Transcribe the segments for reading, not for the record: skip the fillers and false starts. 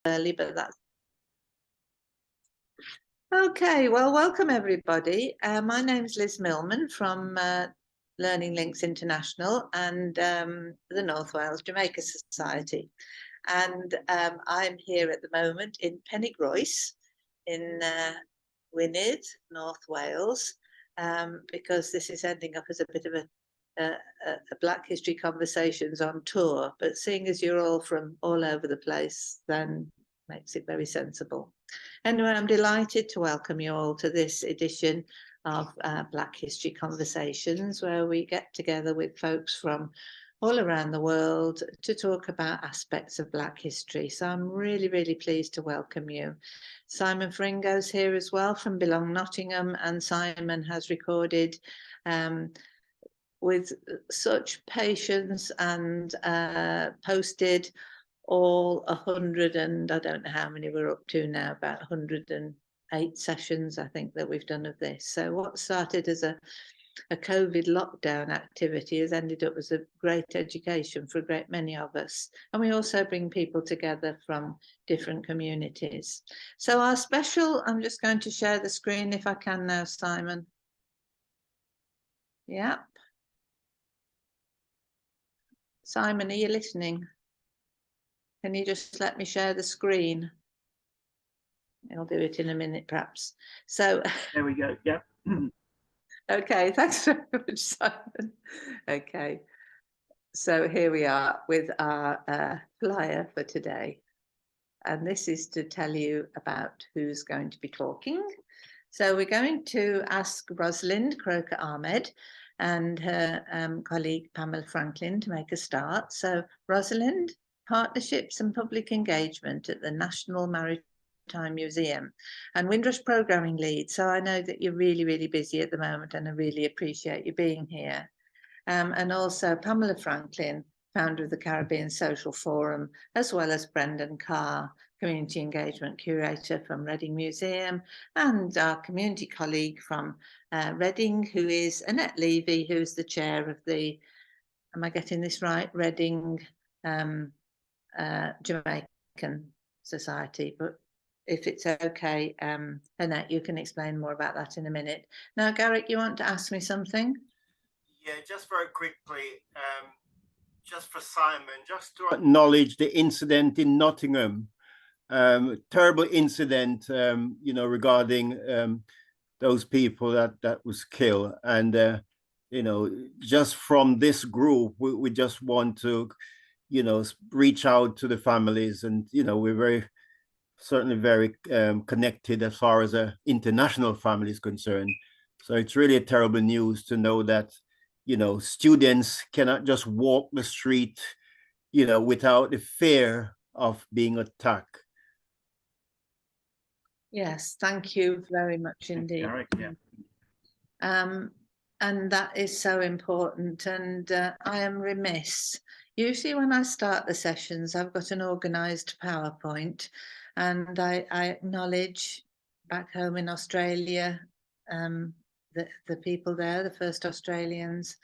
early, but that's okay. Well, welcome everybody. My name is Liz Millman from Learning Links International and the North Wales Jamaica Society. And I'm here at the moment in Pennygroes in Wynedd, North Wales, because this is ending up as a bit of a Black History Conversations on tour. But seeing as you're all from all over the place, then makes it very sensible. Anyway, I'm delighted to welcome you all to this edition of Black History Conversations, where we get together with folks from all around the world to talk about aspects of Black history. So I'm really, really pleased to welcome you. Simon Fringo's here as well from Belong Nottingham, and Simon has recorded with such patience and posted all 100 and I don't know how many we're up to now, about 108 sessions I think that we've done of this. So what started as a COVID lockdown activity has ended up as a great education for a great many of us. And we also bring people together from different communities. So our special, I'm just going to share the screen if I can now, Simon. Yeah. Simon, are you listening? Can you just let me share the screen? I'll do it in a minute, perhaps. So there we go. Yeah. Okay, thanks very much, Simon. Okay, so here we are with our flyer for today. And this is to tell you about who's going to be talking. So we're going to ask Rosalind Croker-Ahmed and her colleague Pamela Franklin to make a start. So Rosalind, Partnerships and Public Engagement at the National Maritime Museum and Windrush Programming Lead. So I know that you're really, really busy at the moment and I really appreciate you being here. And also Pamela Franklin, founder of the Caribbean Social Forum, as well as Brendan Carr, Community Engagement Curator from Reading Museum, and our community colleague from Reading, who is Annette Levy, who's the chair of the, am I getting this right, Reading Jamaican Society. But if it's okay, Annette, you can explain more about that in a minute. Now, Garrick, you want to ask me something? Yeah, just very quickly, just for Simon, just to acknowledge the incident in Nottingham, terrible incident, you know, regarding those people that was killed. And, you know, just from this group, we just want to, you know, reach out to the families. And, you know, we're certainly very connected as far as an international family is concerned. So it's really a terrible news to know that, you know, students cannot just walk the street, you know, without the fear of being attacked. Yes, thank you very much indeed. Garrick, yeah. And that is so important. And I am remiss. Usually when I start the sessions, I've got an organised PowerPoint. And I acknowledge back home in Australia, the people there, the first Australians.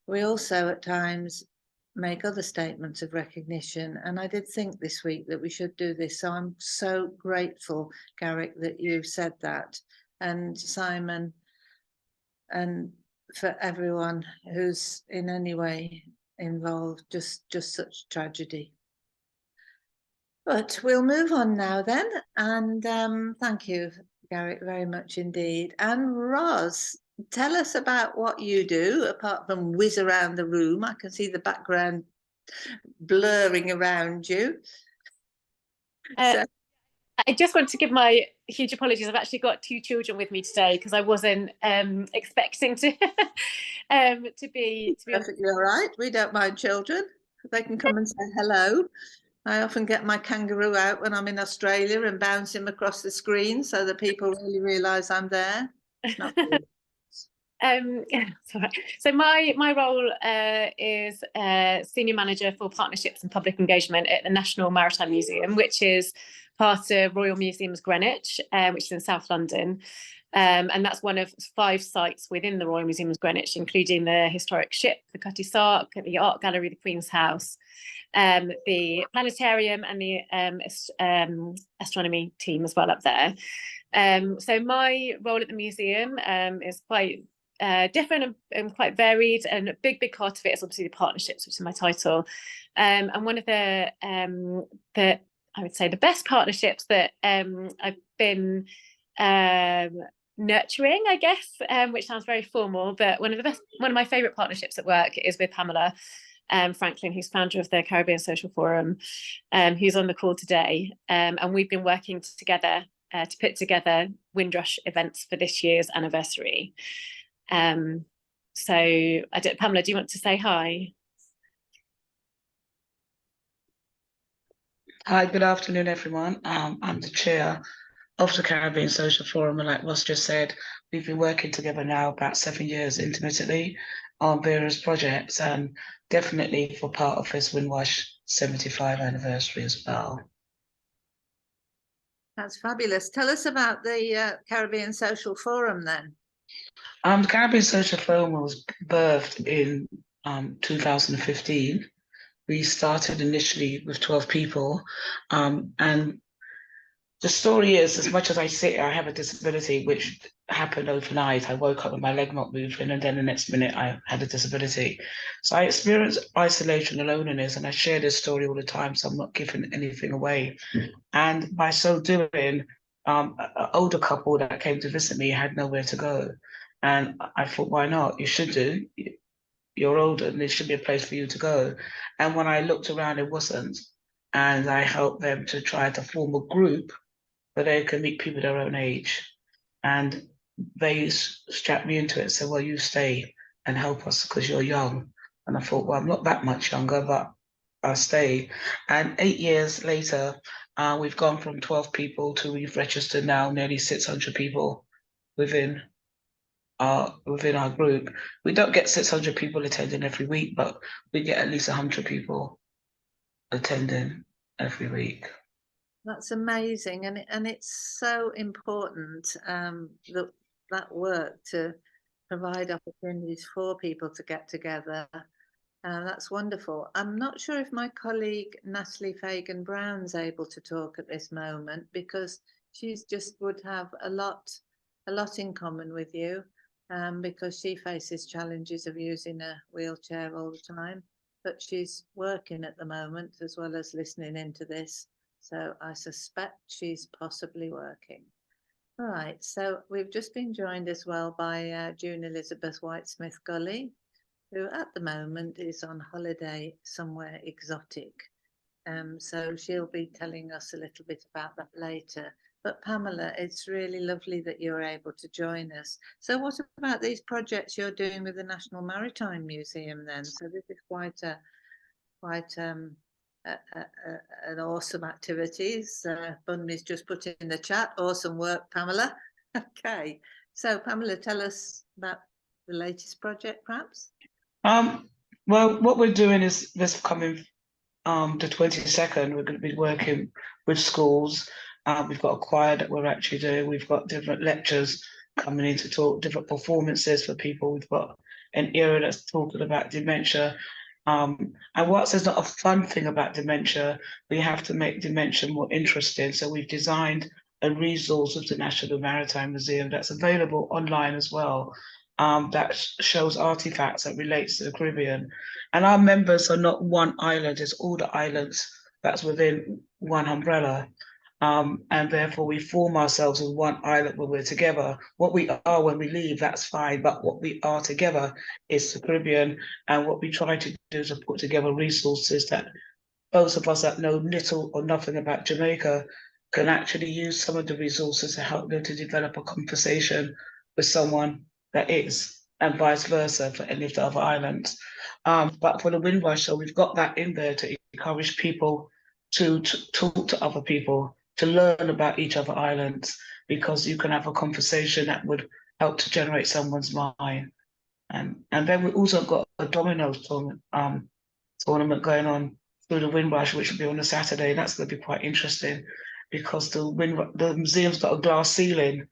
We also at times make other statements of recognition. And I did think this week that we should do this. So I'm so grateful, Garrick, that you've said that. And Simon, and for everyone who's in any way involved, just such tragedy. But we'll move on now then, and thank you, Garrick, very much indeed. And Ros, tell us about what you do, apart from whiz around the room. I can see the background blurring around you. I just want to give my huge apologies. I've actually got 2 children with me today because I wasn't expecting to be perfectly all right. We don't mind children. They can come and say hello. I often get my kangaroo out when I'm in Australia and bounce him across the screen so that people really realise I'm there. So my role is Senior Manager for Partnerships and Public Engagement at the National Maritime Museum, which is part of Royal Museums Greenwich, which is in South London. And that's one of 5 sites within the Royal Museums Greenwich, including the historic ship, the Cutty Sark, the art gallery, the Queen's House, the planetarium, and the astronomy team as well up there. So my role at the museum is quite different and quite varied, and a big part of it is obviously the partnerships, which is my title. And one of the I would say the best partnerships that I've been nurturing, I guess, which sounds very formal, but one of my favourite partnerships at work is with Pamela Franklin, who's founder of the Caribbean Social Forum, who's on the call today. And we've been working together to put together Windrush events for this year's anniversary. So Pamela, do you want to say hi? Hi, good afternoon, everyone. I'm the chair of the Caribbean Social Forum, and like Ross just said, we've been working together now about 7 years intermittently on various projects, and definitely for part of this Windrush 75 anniversary as well. That's fabulous. Tell us about the Caribbean Social Forum then. The Caribbean Social Forum was birthed in 2015. We started initially with 12 people, and the story is, as much as I say I have a disability, which happened overnight. I woke up with my leg not moving, and then the next minute I had a disability. So I experienced isolation and loneliness, and I share this story all the time, so I'm not giving anything away. And by so doing, an older couple that came to visit me had nowhere to go. And I thought, why not? You should do. You're older, and there should be a place for you to go. And when I looked around, it wasn't. And I helped them to try to form a group where they can meet people their own age. And they strapped me into it, said, well, you stay and help us because you're young. And I thought, well, I'm not that much younger, but I'll stay. And 8 years later, we've gone from 12 people to we've registered now nearly 600 people within our group. We don't get 600 people attending every week, but we get at least 100 people attending every week. That's amazing, and it's so important that work to provide opportunities for people to get together. That's wonderful. I'm not sure if my colleague Natalie Fagan-Brown's able to talk at this moment, because she's just would have a lot in common with you, because she faces challenges of using a wheelchair all the time, but she's working at the moment as well as listening into this. So I suspect she's possibly working. All right, so we've just been joined as well by June Elizabeth Whitesmith Gully, who at the moment is on holiday somewhere exotic. So she'll be telling us a little bit about that later. But Pamela, it's really lovely that you're able to join us. So what about these projects you're doing with the National Maritime Museum then? So this is quite an awesome activities. Bunmi's just put in the chat. Awesome work, Pamela. Okay, so Pamela, tell us about the latest project, perhaps. Well, what we're doing is this coming the 22nd. We're going to be working with schools. We've got a choir that we're actually doing. We've got different lectures coming in to talk, different performances for people. We've got an area that's talking about dementia. And whilst there's not a fun thing about dementia, we have to make dementia more interesting. So we've designed a resource of the National Maritime Museum that's available online as well, that shows artifacts that relates to the Caribbean. And our members are not one island, it's all the islands that's within one umbrella. And therefore we form ourselves as one island when we're together. What we are when we leave, that's fine, but what we are together is the Caribbean. And what we try to do is to put together resources that those of us that know little or nothing about Jamaica can actually use some of the resources to help them to develop a conversation with someone that is, and vice versa for any of the other islands. But for the Windrush, so we've got that in there to encourage people to talk to other people, to learn about each other islands, because you can have a conversation that would help to generate someone's mind. And then we also got a dominoes tournament going on through the Windrush, which will be on a Saturday. That's going to be quite interesting. because the museum's got a glass ceiling,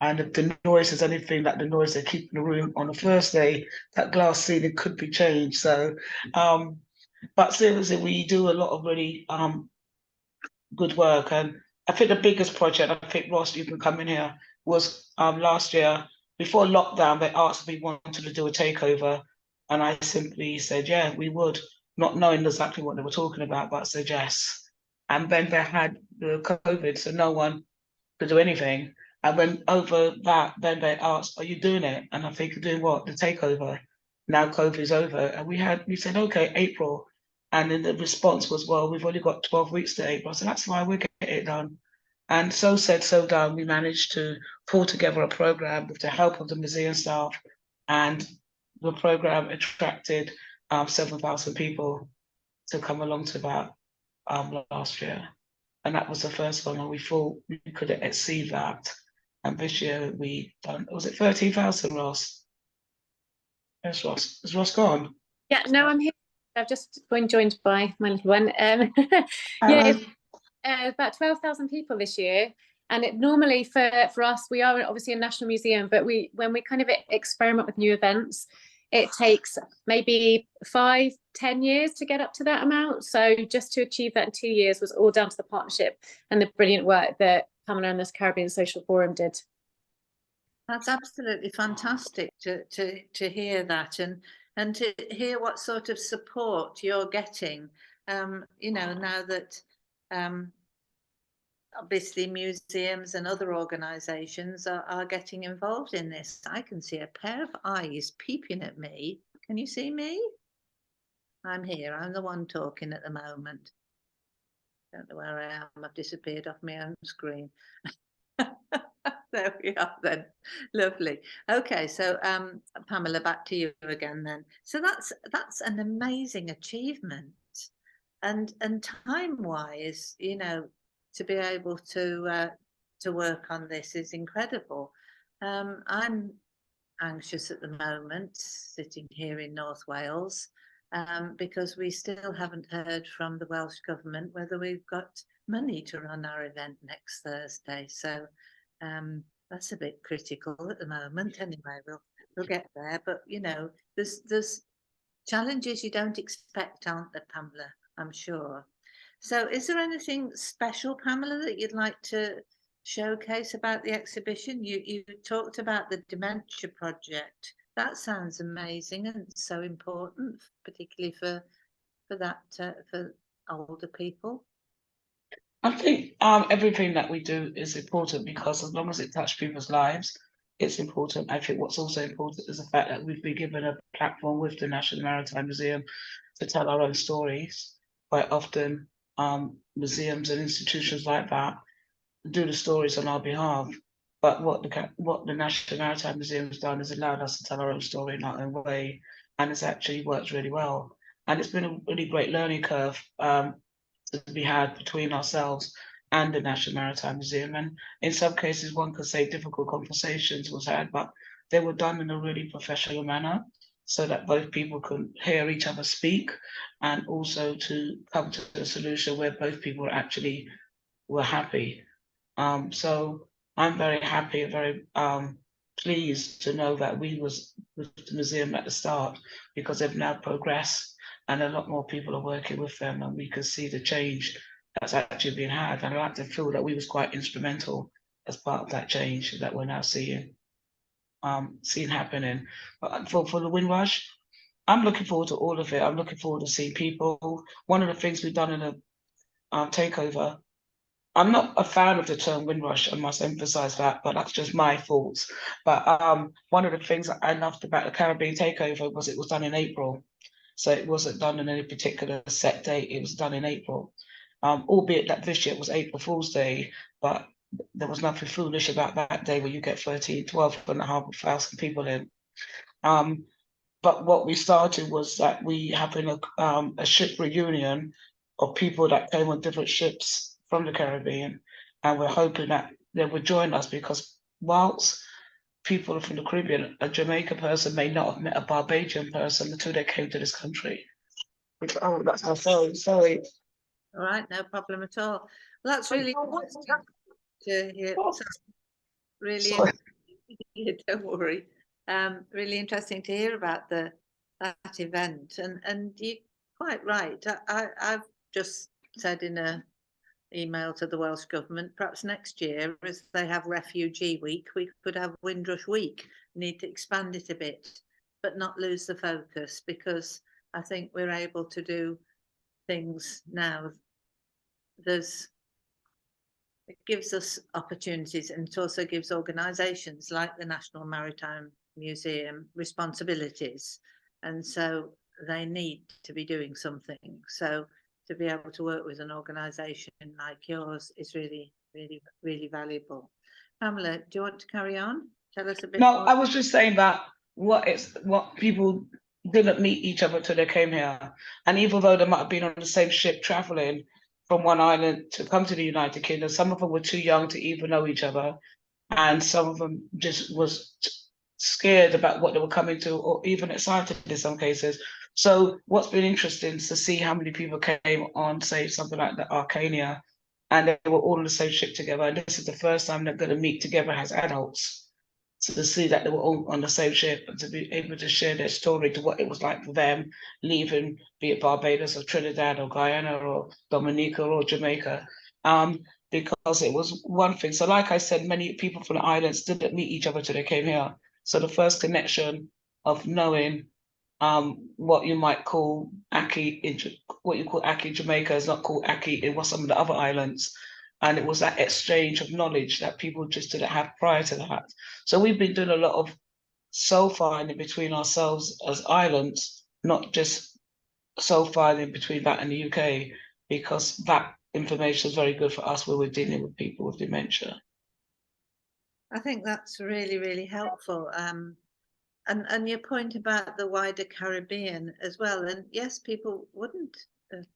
and if the noise is anything like the noise they keep in the room on the first day, that glass ceiling could be changed. So, but seriously, we do a lot of really good work. And I think the biggest project, I think Ross, you can come in here, was last year, before lockdown, they asked if we wanted to do a takeover. And I simply said, yeah, we would, not knowing exactly what they were talking about, but said yes. And then they had the COVID, so no one could do anything. And when over that, then they asked, are you doing it? And I think, doing what? The takeover. Now COVID's over. And we said, okay, April. And then the response was, well, we've only got 12 weeks to April. So that's why we're getting it done. And so said, so done. We managed to pull together a program with the help of the museum staff. And the program attracted 7,000 people to come along to that last year. And that was the first one, and we thought we could exceed that. And this year we done, was it 13,000, Ross? Yes, Ross. Is Ross gone? Yeah, no, I'm here. I've just been joined by my little one. Yeah, about 12,000 people this year. And it normally for us, we are obviously a national museum, but when we kind of experiment with new events, it takes maybe 5-10 years to get up to that amount. So just to achieve that in 2 years was all down to the partnership and the brilliant work that Pamela and this Caribbean Social Forum did. That's absolutely fantastic to hear that and to hear what sort of support you're getting. You know, now that obviously museums and other organisations are getting involved in this. I can see a pair of eyes peeping at me. Can you see me? I'm here. I'm the one talking at the moment. Don't know where I am. I've disappeared off my own screen. There we are then. Lovely. Okay, so Pamela, back to you again then. So that's an amazing achievement. And time-wise, you know, to be able to work on this is incredible. I'm anxious at the moment, sitting here in North Wales, because we still haven't heard from the Welsh Government whether we've got money to run our event next Thursday. So that's a bit critical at the moment. Anyway, we'll get there. But you know, there's challenges you don't expect, aren't there, Pamela? I'm sure. So is there anything special, Pamela, that you'd like to showcase about the exhibition? You talked about the dementia project. That sounds amazing and so important, particularly for older people. I think everything that we do is important because as long as it touches people's lives, it's important. I think what's also important is the fact that we've been given a platform with the National Maritime Museum to tell our own stories. Quite often, museums and institutions like that do the stories on our behalf. But what the National Maritime Museum has done is allowed us to tell our own story in our own way, and it's actually worked really well. And it's been a really great learning curve to be had between ourselves and the National Maritime Museum. And in some cases, one could say difficult conversations was had, but they were done in a really professional manner so that both people could hear each other speak and also to come to a solution where both people actually were happy. So I'm very happy, very pleased to know that we was with the museum at the start because they've now progressed and a lot more people are working with them and we can see the change that's actually been had. And I like to feel that we was quite instrumental as part of that change that we're now seeing happening. But for the Windrush, I'm looking forward to all of it. I'm looking forward to seeing people. One of the things we've done in a takeover, I'm not a fan of the term Windrush, I must emphasize that, but that's just my thoughts. But one of the things that I loved about the Caribbean takeover was it was done in April. So it wasn't done on any particular set date, it was done in April. Albeit that this year was April Fool's Day, but there was nothing foolish about that day where you get 12,500 people in. But what we started was that we having a ship reunion of people that came on different ships from the Caribbean, and we're hoping that they would join us because whilst people from the Caribbean, a Jamaican person may not have met a Barbadian person until they came to this country. Oh, that's how sorry. All right, no problem at all. That's really interesting to hear. So really, Sorry. yeah, don't worry. Really interesting to hear about that event, and you're quite right. I've just said in a email to the Welsh Government, perhaps next year, as they have Refugee Week, we could have Windrush Week. We need to expand it a bit, but not lose the focus, because I think we're able to do things now. It gives us opportunities, and it also gives organisations like the National Maritime Museum responsibilities, and so they need to be doing something. So to be able to work with an organisation like yours is really, really, really valuable. Pamela, do you want to carry on? Tell us a bit No, more. I was just saying that what people didn't meet each other till they came here, and even though they might have been on the same ship traveling from one island to come to the United Kingdom, some of them were too young to even know each other, and some of them just was scared about what they were coming to, or even excited in some cases. So what's been interesting is to see how many people came on, say, something like the Arcania, and they were all on the same ship together. And this is the first time they're going to meet together as adults. So to see that they were all on the same ship and to be able to share their story to what it was like for them leaving, be it Barbados or Trinidad or Guyana or Dominica or Jamaica, because it was one thing. So like I said, many people from the islands didn't meet each other till they came here. So the first connection of knowing what you might call Aki, what you call Aki Jamaica is not called Aki in some of the other islands. And it was that exchange of knowledge that people just didn't have prior to that. So we've been doing a lot of soul finding between ourselves as islands, not just soul finding between that and the UK, because that information is very good for us where we're dealing with people with dementia. I think that's really, really helpful. And your point about the wider Caribbean as well. And yes, people wouldn't have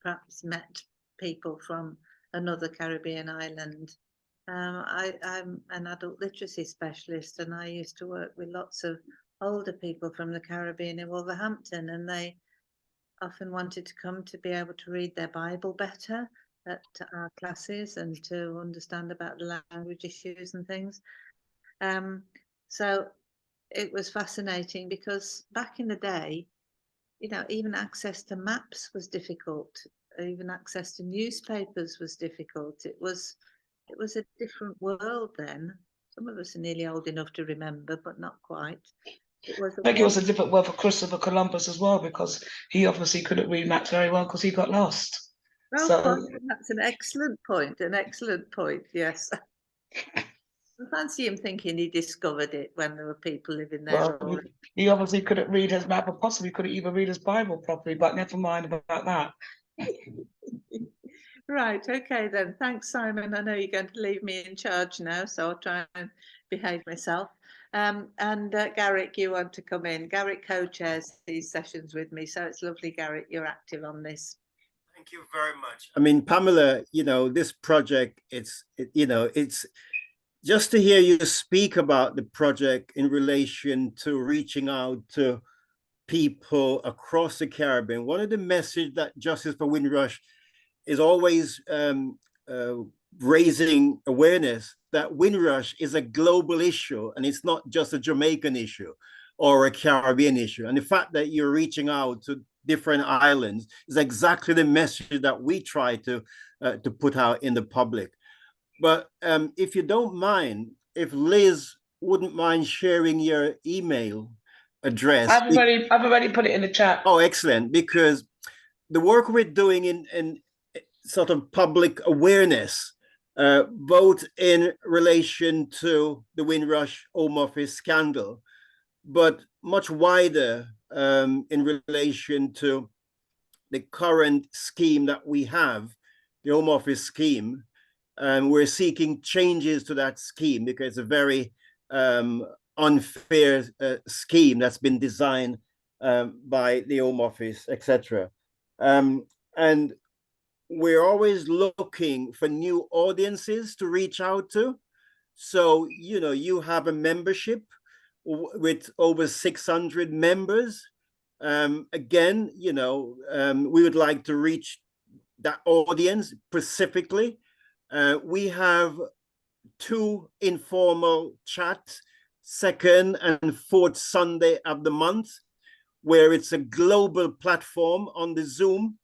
perhaps met people from another Caribbean island. I'm an adult literacy specialist, and I used to work with lots of older people from the Caribbean in Wolverhampton, and they often wanted to come to be able to read their Bible better at our classes and to understand about the language issues and things. So it was fascinating, because back in the day, even access to maps was difficult. Even access to newspapers was difficult. It was a different world then. Some of us are nearly old enough to remember, but not quite. I think it was a different world for Christopher Columbus as well, because he obviously couldn't read maps very well because he got lost. Oh, So that's an excellent point. An excellent point. Yes. I fancy him thinking he discovered it when there were people living there. well, he obviously couldn't read his map, or possibly couldn't even read his Bible properly. But never mind about that. Right, okay then. Thanks, Simon. I know you're going to leave me in charge now, so I'll try and behave myself. And Garrick, you want to come in. Garrick co-chairs these sessions with me, so it's lovely, Garrick, you're active on this. Thank you very much. I mean, Pamela, this project, it's just to hear you speak about the project in relation to reaching out to people across the Caribbean. One of the messages that Justice for Windrush is always raising awareness that Windrush is a global issue, and it's not just a Jamaican issue or a Caribbean issue. And the fact that you're reaching out to different islands is exactly the message that we try to put out in the public. But if you don't mind, if Liz wouldn't mind sharing your email address. I've already put it in the chat. Oh, excellent. Because the work we're doing in sort of public awareness, both in relation to the Windrush Home Office scandal, but much wider in relation to the current scheme that we have, the Home Office scheme. We're seeking changes to that scheme because it's a very unfair scheme that's been designed by the Home Office, etc. And we're always looking for new audiences to reach out to. So, you have a membership with over 600 members. Again, we would like to reach that audience specifically. We have 2 informal chats, 2nd and 4th Sunday of the month, where it's a global platform on the Zoom,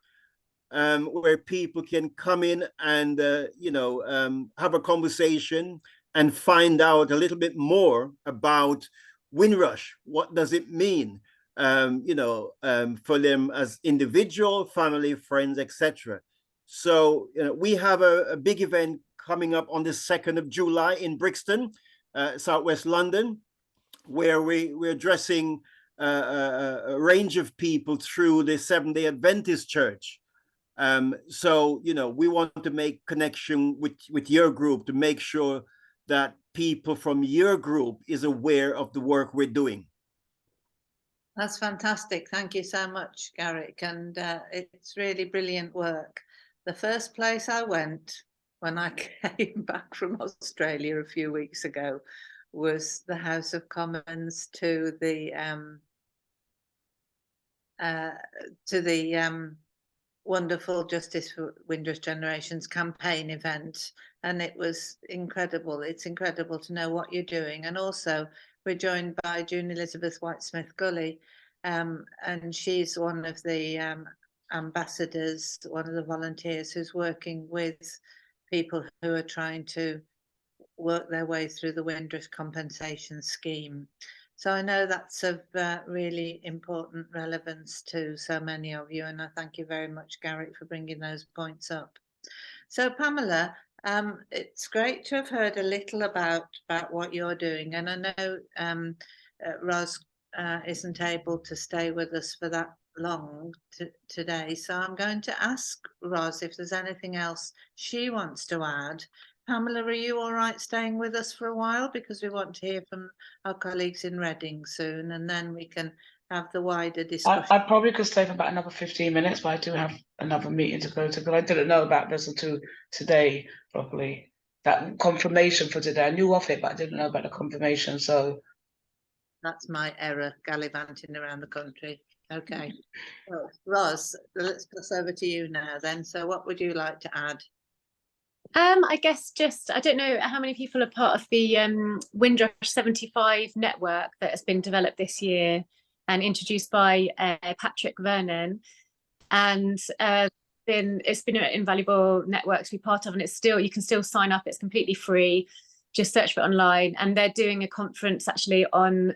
where people can come in and have a conversation and find out a little bit more about Windrush. What does it mean, for them as individual, family, friends, etc. So we have a big event coming up on the 2nd of July in Brixton, Southwest London, where we're addressing a range of people through the Seventh-day Adventist Church. So, we want to make connection with your group to make sure that people from your group is aware of the work we're doing. That's fantastic. Thank you so much, Garrick. And it's really brilliant work. The first place I went when I came back from Australia a few weeks ago was the House of Commons to the wonderful Justice for Windrush Generations campaign event, and it was incredible. It's incredible to know what you're doing. And also we're joined by June Elizabeth White-Smith Gully, and she's one of the ambassadors, one of the volunteers who's working with people who are trying to work their way through the Windrush compensation scheme. So I know that's of really important relevance to so many of you, and I thank you very much, Garrick, for bringing those points up. So Pamela, it's great to have heard a little about what you're doing, and I know Ros isn't able to stay with us for that long today, so I'm going to ask Ros if there's anything else she wants to add. Pamela, are you all right staying with us for a while? Because we want to hear from our colleagues in Reading soon, and then we can have the wider discussion. I probably could stay for about another 15 minutes, but I do have another meeting to go to, because I didn't know about this until today properly. That confirmation for today, I knew of it, but I didn't know about the confirmation, so. That's my error, gallivanting around the country. Okay. Well, Ros, let's pass over to you now then. So what would you like to add? I guess I don't know how many people are part of the Windrush 75 network that has been developed this year and introduced by Patrick Vernon. And it's been an invaluable network to be part of, and you can still sign up. It's completely free. Just search for it online. And they're doing a conference actually on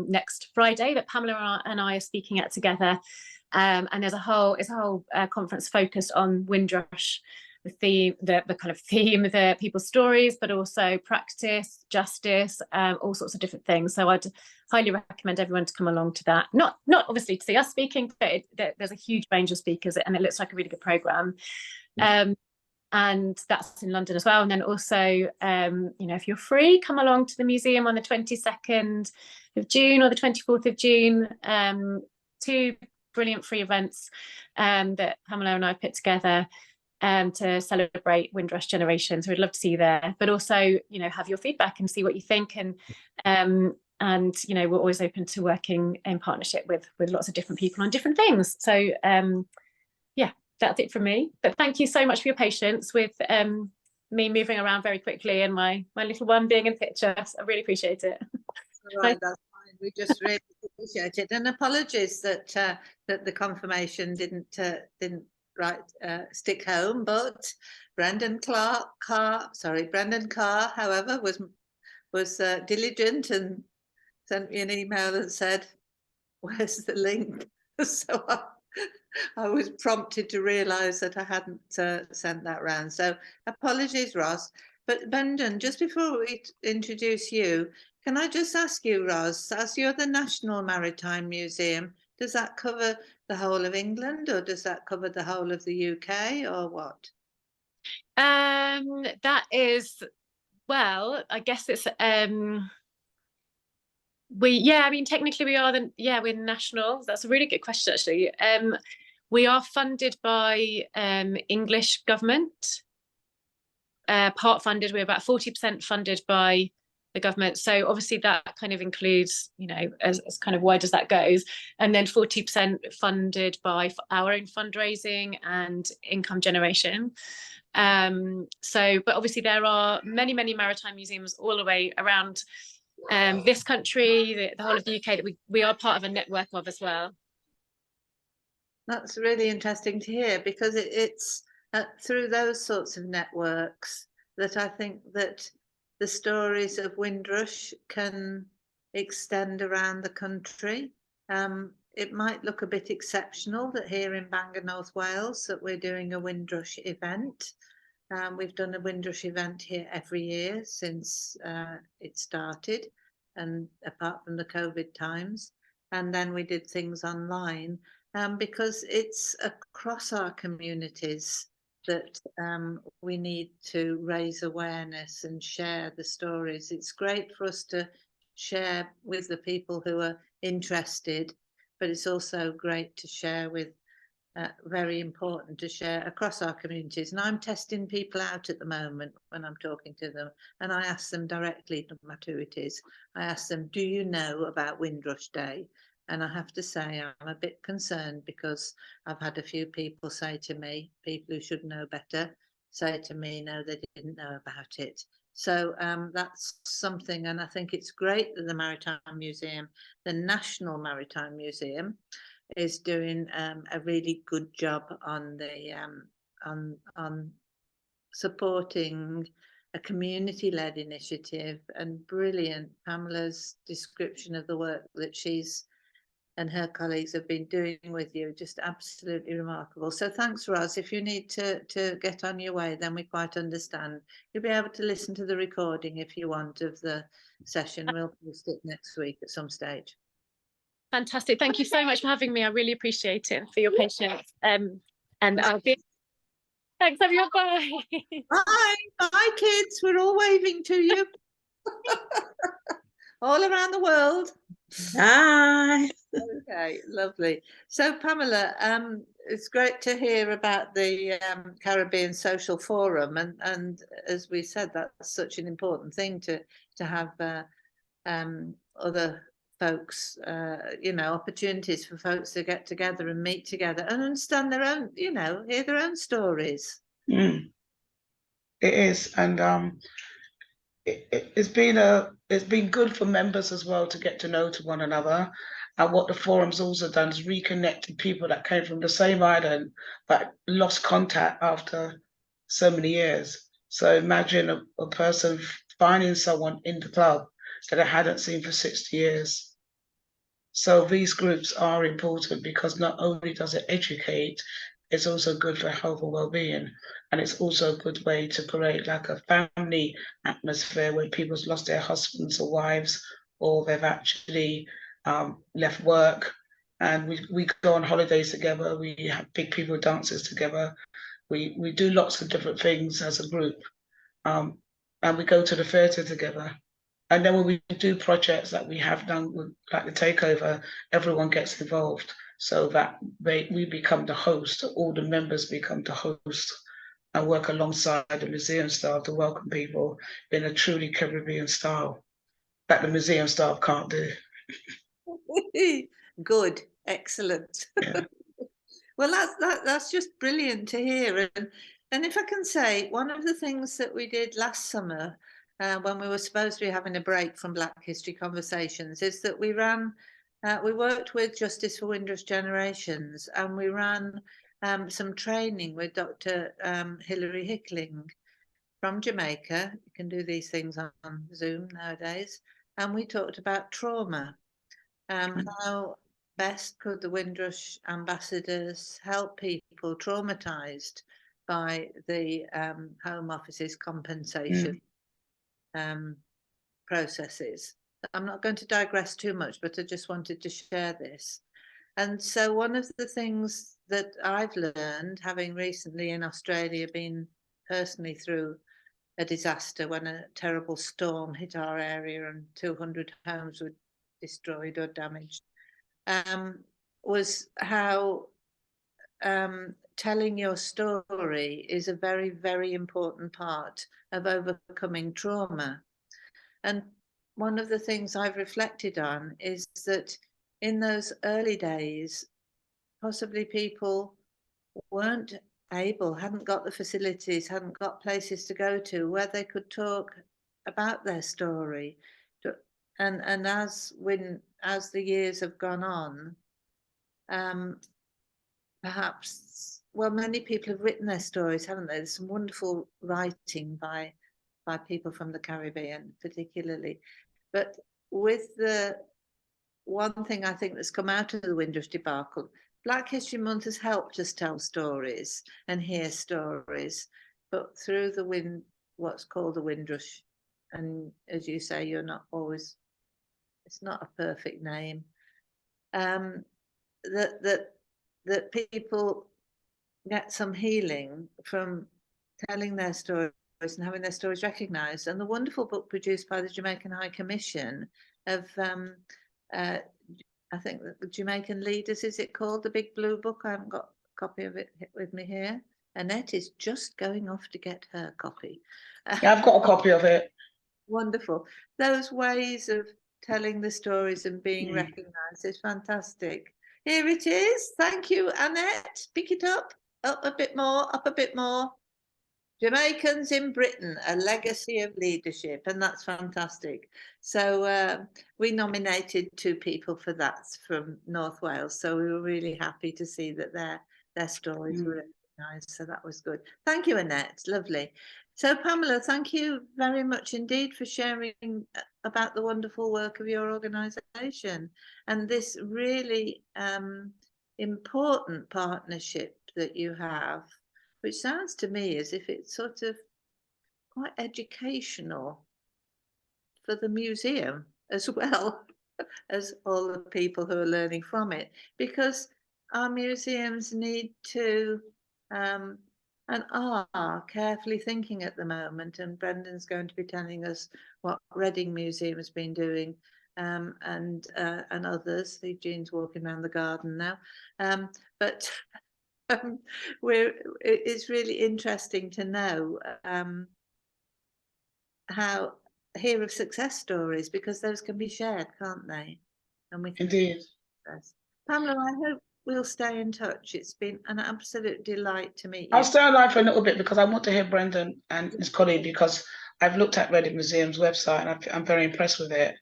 next Friday that Pamela and I are speaking at together. And it's a whole conference focused on Windrush. The kind of theme, the people's stories, but also practice, justice, all sorts of different things. So I'd highly recommend everyone to come along to that. Not obviously to see us speaking, but there's a huge range of speakers, and it looks like a really good programme. And that's in London as well. And then also, if you're free, come along to the museum on the 22nd of June or the 24th of June. 2 brilliant free events that Pamela and I put together to celebrate Windrush Generations. We'd love to see you there, but also, have your feedback and see what you think. And we're always open to working in partnership with lots of different people on different things. So that's it from me. But thank you so much for your patience with me moving around very quickly and my little one being in pictures. I really appreciate it. All right, that's fine. We just really appreciate it, and apologies that the confirmation didn't stick home, but Brendan Carr, however, was diligent and sent me an email that said, "Where's the link?" So I was prompted to realise that I hadn't sent that round. So apologies, Ros. But Brendan, just before we introduce you, can I just ask you, Ros, as you're the National Maritime Museum, does that cover the whole of England, or does that cover the whole of the UK, or what? That is, well, I guess it's technically we are we're national. That's a really good question, actually. We are funded by English government, part funded. We're about 40% funded by the government. So obviously that kind of includes, you know, as kind of wide as that goes, and then 40% funded by our own fundraising and income generation. So, but obviously there are many maritime museums all the way around this country, the whole of the UK, that we are part of a network of as well. That's really interesting to hear, because it's through those sorts of networks that I think that the stories of Windrush can extend around the country. It might look a bit exceptional that here in Bangor, North Wales, that we're doing a Windrush event. We've done a Windrush event here every year since it started, and apart from the COVID times, and then we did things online, because it's across our communities that we need to raise awareness and share the stories. It's great for us to share with the people who are interested, but it's also great to share with very important to share across our communities. And I'm testing people out at the moment when I'm talking to them, and I ask them directly, no matter who it is, I ask them, do you know about Windrush Day? And I have to say I'm a bit concerned, because I've had a few people say to me, people who should know better, say to me, no, they didn't know about it. So that's something, and I think it's great that the Maritime Museum, the National Maritime Museum, is doing a really good job on the on supporting a community-led initiative. And brilliant, Pamela's description of the work that she's and her colleagues have been doing with you, just absolutely remarkable. So thanks, Ros. If you need to get on your way, then we quite understand. You'll be able to listen to the recording if you want of the session. We'll post it next week at some stage. Fantastic. Thank you so much for having me. I really appreciate it, for your patience. And I'll be... Thanks, everyone. Bye. Bye. Bye, kids. We're all waving to you. All around the world. Bye. Okay, lovely. So, Pamela, it's great to hear about the Caribbean Social Forum, and as we said, that's such an important thing to have other folks, you know, opportunities for folks to get together and meet together and understand their own, you know, hear their own stories. It is, and it's been good for members as well to get to know to one another. And what the forum's also done is reconnected people that came from the same island but lost contact after so many years. So imagine a person finding someone in the club that I hadn't seen for 60 years. So these groups are important, because not only does it educate, it's also good for health and well-being. And it's also a good way to create like a family atmosphere where people's lost their husbands or wives, or they've actually left work, and we go on holidays together. We have big people dances together. We do lots of different things as a group, and we go to the theatre together. And then when we do projects that we have done, with, like the takeover, everyone gets involved, so that we become the host. All the members become the host and work alongside the museum staff to welcome people in a truly Caribbean style that the museum staff can't do. Good, excellent. Yeah. Well, that's just brilliant to hear. And if I can say, one of the things that we did last summer, when we were supposed to be having a break from Black History Conversations, is that we worked with Justice for Windrush Generations, and we ran some training with Dr. Hilary Hickling from Jamaica. You can do these things on Zoom nowadays. And we talked about trauma. How best could the Windrush ambassadors help people traumatized by the Home Office's compensation processes? I'm not going to digress too much, but I just wanted to share this. And so one of the things that I've learned, having recently in Australia been personally through a disaster when a terrible storm hit our area and 200 homes were destroyed or damaged, was how telling your story is a very, very important part of overcoming trauma. And one of the things I've reflected on is that in those early days, possibly people hadn't got the facilities, hadn't got places to go to where they could talk about their story. And as the years have gone on, perhaps, well, many people have written their stories, haven't they? There's some wonderful writing by people from the Caribbean, particularly. But with the one thing I think that's come out of the Windrush debacle, Black History Month has helped us tell stories and hear stories, but through what's called the Windrush, and as you say, you're not always, it's not a perfect name, that people get some healing from telling their stories and having their stories recognised. And the wonderful book produced by the Jamaican High Commission of I think the Jamaican Leaders, is it called? The Big Blue Book? I haven't got a copy of it with me here. Annette is just going off to get her copy. Yeah, I've got a copy of it. Wonderful. Those ways of telling the stories and being recognised is fantastic. Here it is. Thank you, Annette. Pick it up a bit more, up a bit more. Jamaicans in Britain, a legacy of leadership, and that's fantastic. So we nominated 2 people for that from North Wales, so we were really happy to see that their stories were recognised, so that was good. Thank you, Annette, lovely. So Pamela, thank you very much indeed for sharing about the wonderful work of your organisation and this really important partnership that you have, which sounds to me as if it's sort of quite educational for the museum as well as all the people who are learning from it, because our museums need to and are carefully thinking at the moment, and Brendan's going to be telling us what Reading Museum has been doing, and others. Eugene's walking around the garden now, but it's really interesting to know how hear of success stories, because those can be shared, can't they? And we can Indeed. Pamela, I hope we'll stay in touch. It's been an absolute delight to meet you. I'll stay online for a little bit because I want to hear Brendan and his colleague, because I've looked at Reading Museum's website and I'm very impressed with it.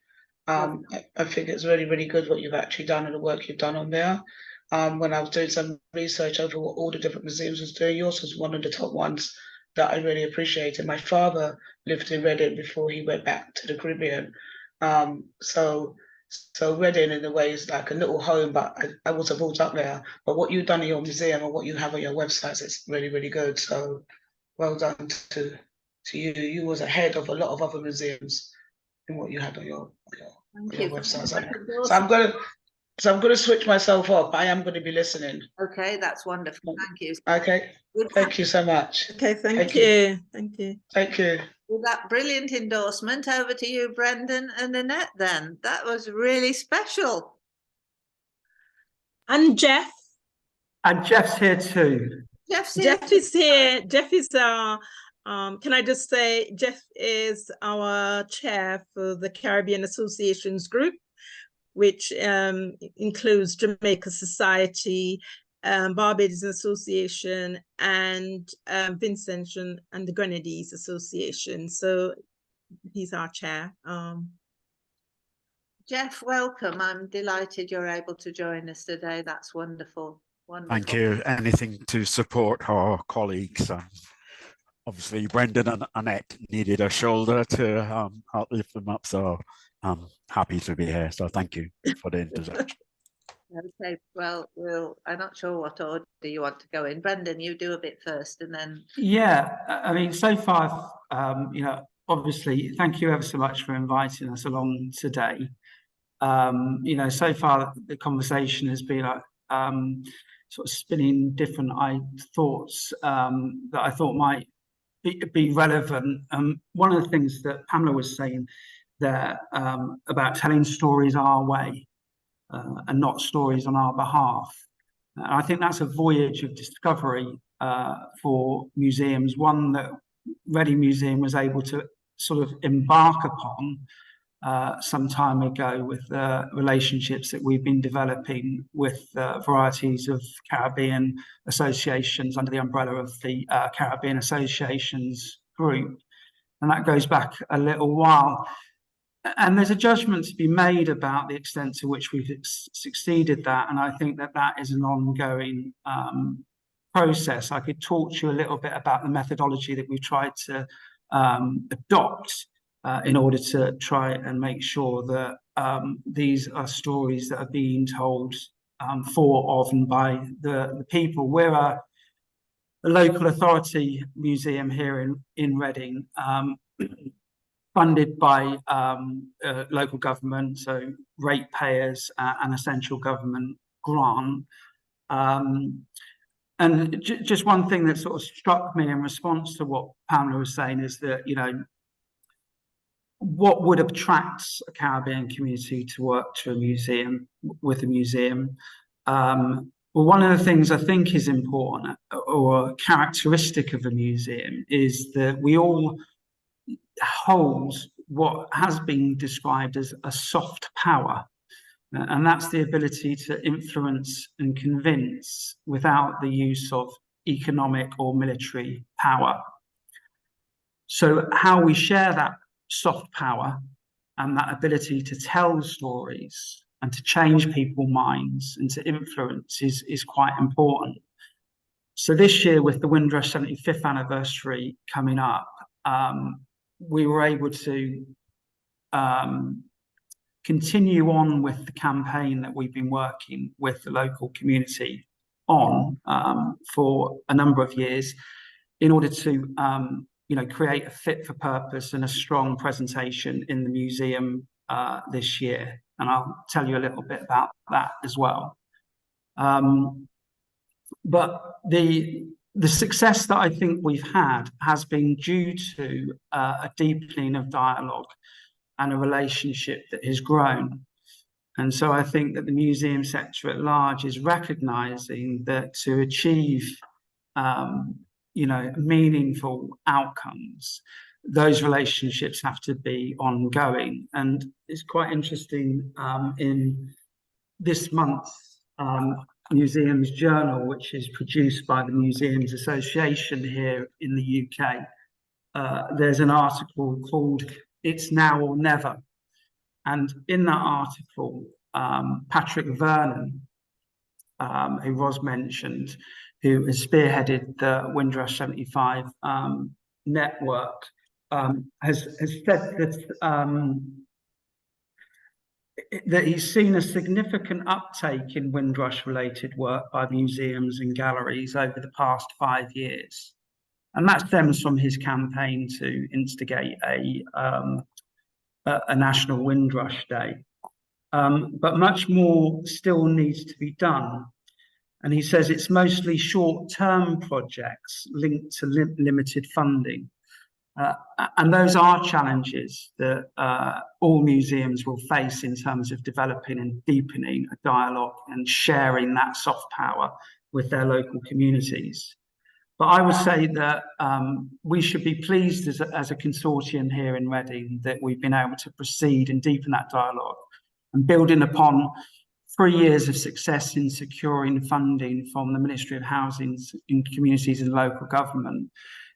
I think it's really, really good what you've actually done and the work you've done on there. When I was doing some research over what all the different museums was doing, yours was one of the top ones that I really appreciated. My father lived in Reading before he went back to the Caribbean. So Reading in a way is like a little home, but I wasn't brought up there. But what you've done in your museum and what you have on your websites, it's really, really good. So well done to you. You was ahead of a lot of other museums in what you had on your website. So I'm going to switch myself off. I am going to be listening. Okay, that's wonderful. Thank you. Okay. Thank you so much. Okay, thank you. Thank you. Thank you. With that brilliant endorsement, over to you, Brendan and Annette then. That was really special. And Jeff. And Jeff's here too. Jeff is here. Jeff is can I just say, Jeff is our chair for the Caribbean Associations Group, which includes Jamaica Society, Barbados Association, and Vincentian and the Grenadines Association. So he's our chair. Jeff, welcome. I'm delighted you're able to join us today. That's wonderful. Wonderful. Thank you. Anything to support our colleagues. Obviously, Brendan and Annette needed a shoulder to help lift them up. So I'm happy to be here. So thank you for the introduction. Okay, well, I'm not sure what order you want to go in. Brendan, you do a bit first and then. Yeah, I mean, so far, obviously, thank you ever so much for inviting us along today. So far, the conversation has been like sort of spinning different thoughts that I thought might be relevant. One of the things that Pamela was saying there about telling stories our way and not stories on our behalf. And I think that's a voyage of discovery for museums, one that Reading Museum was able to sort of embark upon some time ago with the relationships that we've been developing with varieties of Caribbean associations under the umbrella of the Caribbean Associations Group. And that goes back a little while. And there's a judgment to be made about the extent to which we've succeeded that. And I think that that is an ongoing process. I could talk to you a little bit about the methodology that we've tried to adopt in order to try and make sure that these are stories that are being told for, of, and by the people. We're a local authority museum here in Reading, funded by local government, so ratepayers and a central government grant. And just one thing that sort of struck me in response to what Pamela was saying is that, you know, what would attract a Caribbean community to work to a museum, with a museum? Well, one of the things I think is important, or characteristic of a museum, is that we all hold what has been described as a soft power. And that's the ability to influence and convince without the use of economic or military power. So how we share that soft power and that ability to tell stories and to change people's minds and to influence is quite important. So this year, with the Windrush 75th anniversary coming up, we were able to continue on with the campaign that we've been working with the local community on for a number of years, in order to you know, create a fit for purpose and a strong presentation in the museum this year. And I'll tell you a little bit about that as well. But the success that I think we've had has been due to a deepening of dialogue and a relationship that has grown. And so I think that the museum sector at large is recognizing that to achieve you know, meaningful outcomes, those relationships have to be ongoing. And it's quite interesting, in this month's Museums Journal, which is produced by the Museums Association here in the UK, there's an article called "It's Now or Never." And in that article, Patrick Vernon, who Ros mentioned, who has spearheaded the Windrush 75 network, has said that he's seen a significant uptake in Windrush-related work by museums and galleries over the past 5 years. And that stems from his campaign to instigate a National Windrush Day. But much more still needs to be done. And he says it's mostly short-term projects linked to limited funding. And those are challenges that all museums will face in terms of developing and deepening a dialogue and sharing that soft power with their local communities. But I would say that we should be pleased as a consortium here in Reading that we've been able to proceed and deepen that dialogue, and building upon 3 years of success in securing funding from the Ministry of Housing in Communities and Local Government.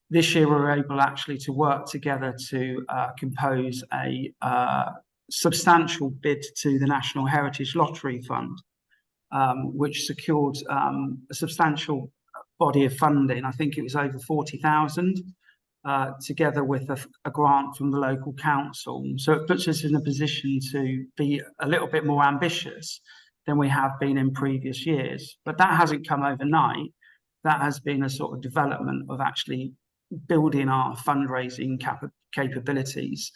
This year, we were able actually to work together to compose a substantial bid to the National Heritage Lottery Fund, which secured a substantial body of funding. I think it was over 40,000, together with a grant from the local council. So it puts us in a position to be a little bit more ambitious than we have been in previous years. But that hasn't come overnight. That has been a sort of development of actually building our fundraising capabilities,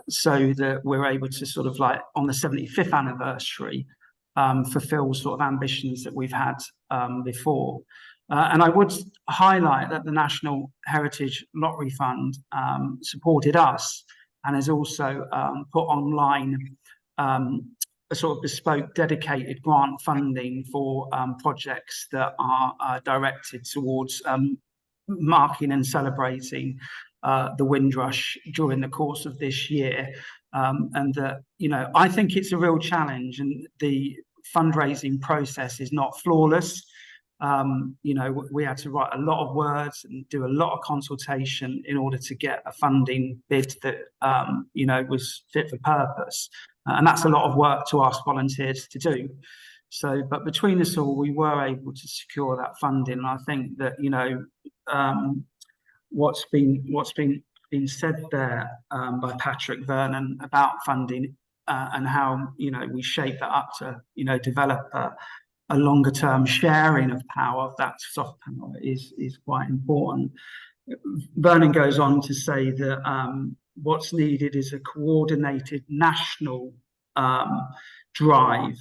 so that we're able to sort of, like, on the 75th anniversary, fulfill sort of ambitions that we've had before. And I would highlight that the National Heritage Lottery Fund supported us and has also put online a sort of bespoke dedicated grant funding for projects that are directed towards marking and celebrating the Windrush during the course of this year. and that, you know, I think it's a real challenge, and the fundraising process is not flawless. You know, we had to write a lot of words and do a lot of consultation in order to get a funding bid that, you know, was fit for purpose. And that's a lot of work to ask volunteers to do. So, but between us all, we were able to secure that funding. And I think that, you know, what's been said there by Patrick Vernon about funding and how, you know, we shape that up to, you know, develop a longer term sharing of power, that soft power is quite important. Vernon goes on to say that what's needed is a coordinated national drive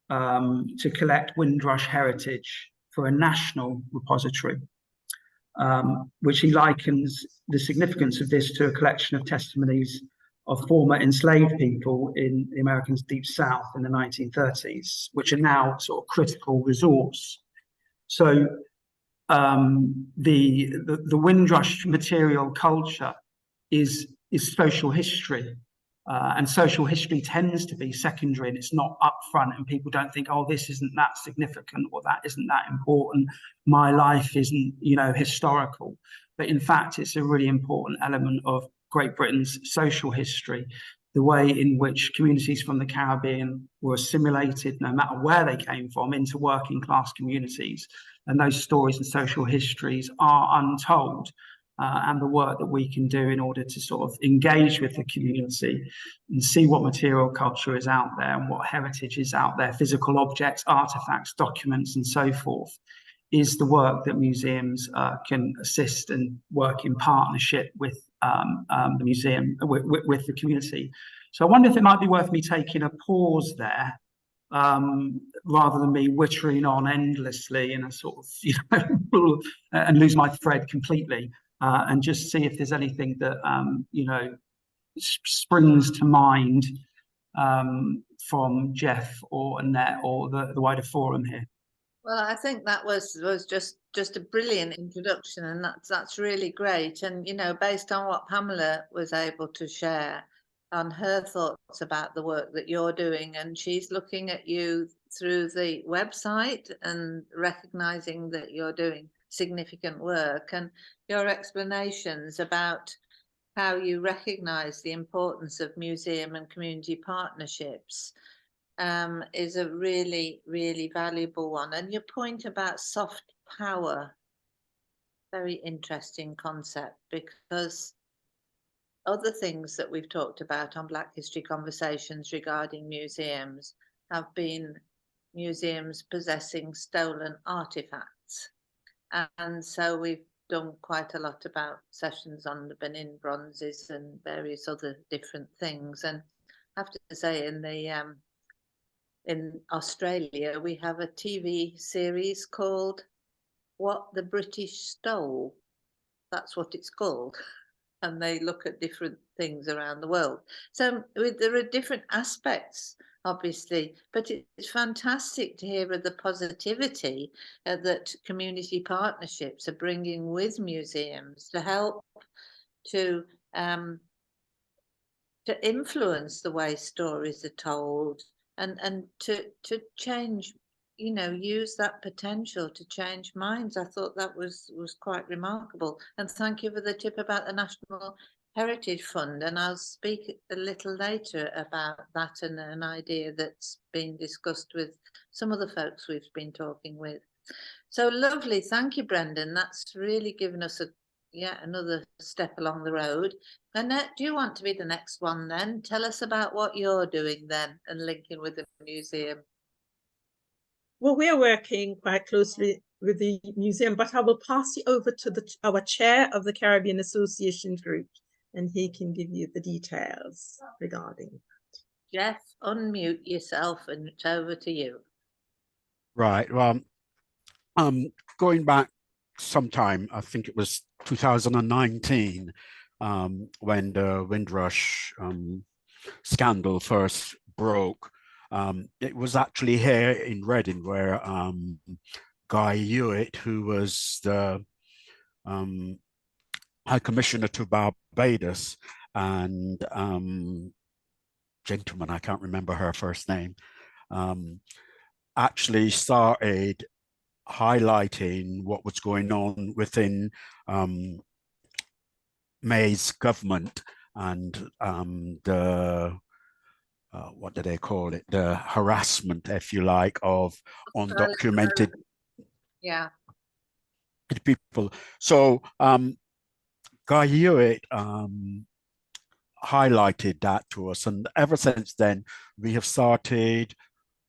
to collect Windrush heritage for a national repository, which he likens the significance of this to a collection of testimonies of former enslaved people in the American Deep South in the 1930s, which are now sort of critical resource. So the Windrush material culture is social history, and social history tends to be secondary, and it's not upfront, and people don't think, oh, this isn't that significant or that isn't that important. My life isn't, you know, historical. But in fact, it's a really important element of Great Britain's social history, the way in which communities from the Caribbean were assimilated, no matter where they came from, into working class communities. And those stories and social histories are untold. And the work that we can do in order to sort of engage with the community and see what material culture is out there and what heritage is out there, physical objects, artifacts, documents, and so forth, is the work that museums can assist and work in partnership with the museum, with the community. So I wonder if it might be worth me taking a pause there, rather than me wittering on endlessly in a sort of, you know, and lose my thread completely, and just see if there's anything that, you know, springs to mind from Jeff or Annette or the wider forum here. Well, I think that was just a brilliant introduction, and that's really great. And, you know, based on what Pamela was able to share on her thoughts about the work that you're doing, and she's looking at you through the website and recognizing that you're doing significant work, and your explanations about how you recognize the importance of museum and community partnerships is a really, really valuable one. And your point about soft power, very interesting concept, because other things that we've talked about on Black History Conversations regarding museums have been museums possessing stolen artifacts. And so we've done quite a lot about sessions on the Benin bronzes and various other different things. And I have to say, in Australia, we have a TV series called What the British Stole. That's what it's called. And they look at different things around the world. So there are different aspects, obviously, but it's fantastic to hear of the positivity that community partnerships are bringing with museums to help to influence the way stories are told, and to change, you know, use that potential to change minds. I thought that was quite remarkable. And thank you for the tip about the National Heritage Fund. And I'll speak a little later about that and an idea that's been discussed with some of the folks we've been talking with. So lovely. Thank you, Brendan. That's really given us another step along the road. Annette, do you want to be the next one then? Tell us about what you're doing then and linking with the museum. Well, we are working quite closely with the museum, but I will pass you over to our chair of the Caribbean Association Group, and he can give you the details regarding that. Jeff, unmute yourself and it's over to you. Right. Well, going back sometime, I think it was 2019, when the Windrush scandal first broke. It was actually here in Reading where Guy Hewitt, who was the High Commissioner to Barbados, and gentleman, I can't remember her first name, actually started highlighting what was going on within May's government and the what do they call it? The harassment, if you like, of undocumented people. So Guy Hewitt highlighted that to us, and ever since then we have started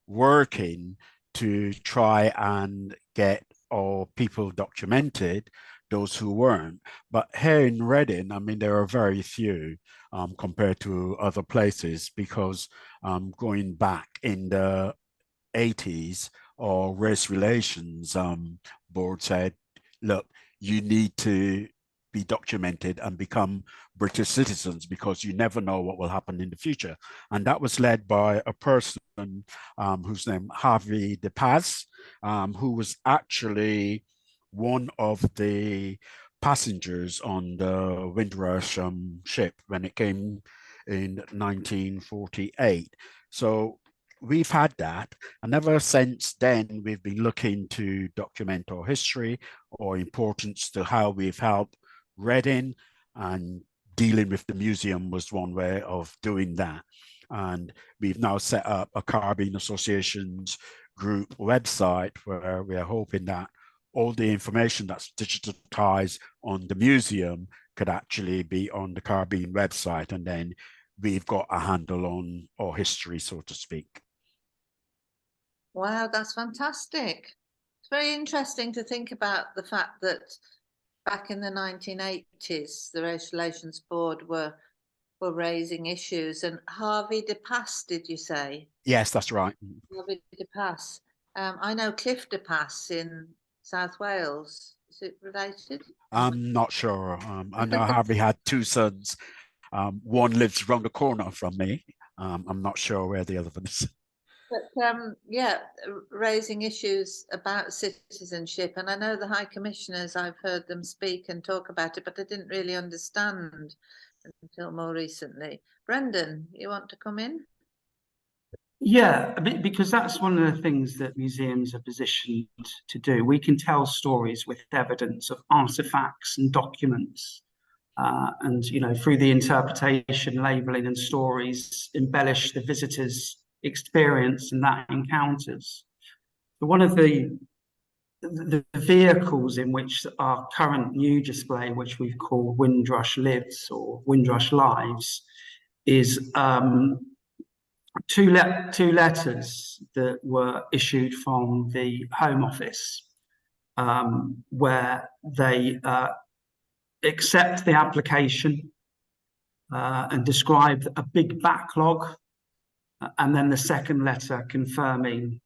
working to try and get all people documented, those who weren't. But here in Reading, I mean, there are very few compared to other places, because going back in the 80s, or race relations board said, look, you need to be documented and become British citizens, because you never know what will happen in the future. And that was led by a person whose name Harvey de Paz, who was actually one of the passengers on the Windrush ship when it came in 1948. So we've had that, and ever since then we've been looking to document our history or importance to how we've helped Reading, and dealing with the museum was one way of doing that. And we've now set up a Caribbean Associations group website where we are hoping that all the information that's digitized on the museum could actually be on the Caribbean website, and then we've got a handle on our history, so to speak. Wow, that's fantastic. It's very interesting to think about the fact that back in the 1980s, the Race Relations Board were raising issues. And Harvey de Paz, did you say? Yes, that's right. Harvey de Paz. I know Cliff de Paz in South Wales. Is it related? I'm not sure. I know Harvey had two sons. One lives around the corner from me. I'm not sure where the other one is. But yeah, raising issues about citizenship. And I know the High Commissioners, I've heard them speak and talk about it, but I didn't really understand until more recently. Brendan, you want to come in? Yeah, because that's one of the things that museums are positioned to do. We can tell stories with evidence of artifacts and documents, and through the interpretation, labeling, and stories, embellish the visitor's experience and that encounters. But one of the vehicles in which our current new display, which we've called Windrush Lives or Windrush Lives, is two letters that were issued from the Home Office, where they accept the application and describe a big backlog, and then the second letter confirming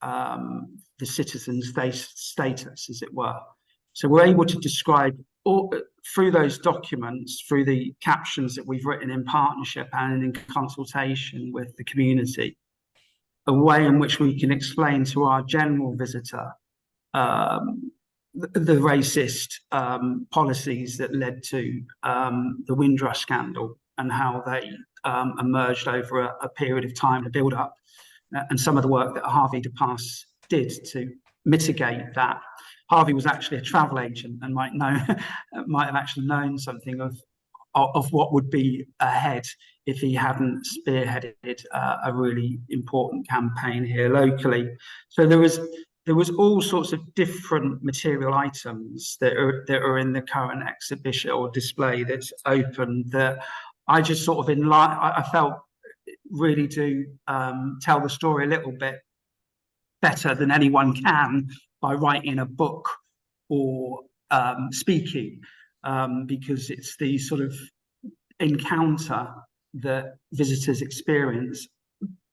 the citizen's status, as it were. So we're able to describe all, through those documents, through the captions that we've written in partnership and in consultation with the community, a way in which we can explain to our general visitor the racist policies that led to the Windrush scandal and how they emerged over a period of time to build up, and some of the work that Harvey de Paz did to mitigate that. Harvey was actually a travel agent and might have actually known something of what would be ahead if he hadn't spearheaded a really important campaign here locally. So there was all sorts of different material items that are in the current exhibition or display that's open, that I just sort of I felt really do tell the story a little bit better than anyone can by writing a book or speaking, because it's the sort of encounter that visitors experience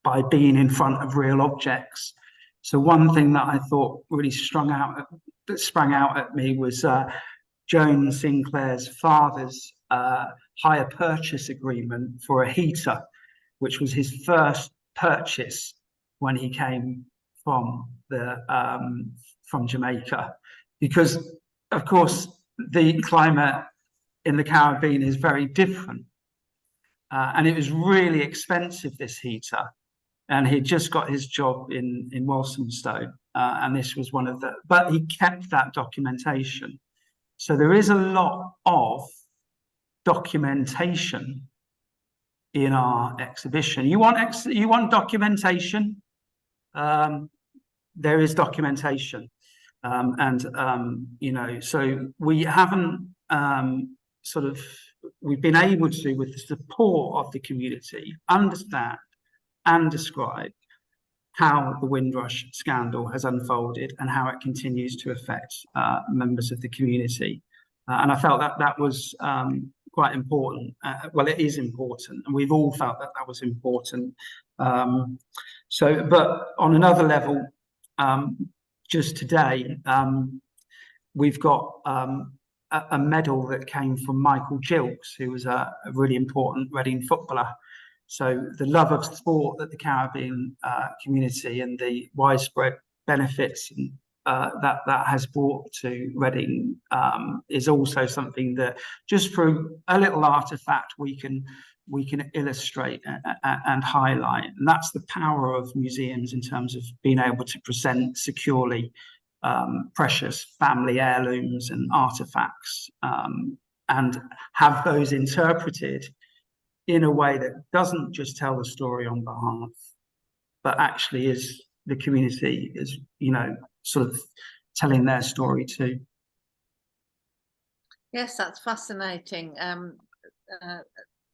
by being in front of real objects. So one thing that I thought really sprang out at me was Joan Sinclair's father's hire purchase agreement for a heater, which was his first purchase when he came from Jamaica, because of course the climate in the Caribbean is very different, and it was really expensive, this heater. And he'd just got his job in Walthamstow, and this was one of the, but he kept that documentation. So there is a lot of documentation in our exhibition. You want documentation? There is documentation, you know, so we haven't we've been able to, with the support of the community, understand and describe how the Windrush scandal has unfolded and how it continues to affect members of the community. And I felt that that was quite important. Well, it is important, and we've all felt that that was important. But on another level, just today, we've got a medal that came from Michael Gilks, who was a really important Reading footballer. So the love of sport that the Caribbean community and the widespread benefits that has brought to Reading is also something that, just through a little artifact, we can illustrate and highlight. And that's the power of museums in terms of being able to present securely precious family heirlooms and artifacts, and have those interpreted in a way that doesn't just tell the story on behalf, but actually is the community is, you know, sort of telling their story too. Yes, that's fascinating.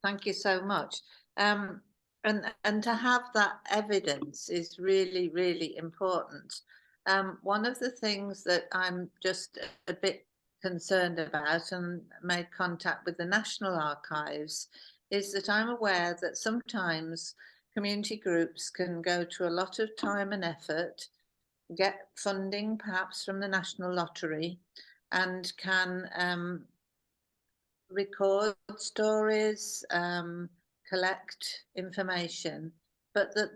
Thank you so much. And to have that evidence is really, really important. One of the things that I'm just a bit concerned about, and made contact with the National Archives, is that I'm aware that sometimes community groups can go to a lot of time and effort, get funding perhaps from the National Lottery, and can record stories, collect information, but that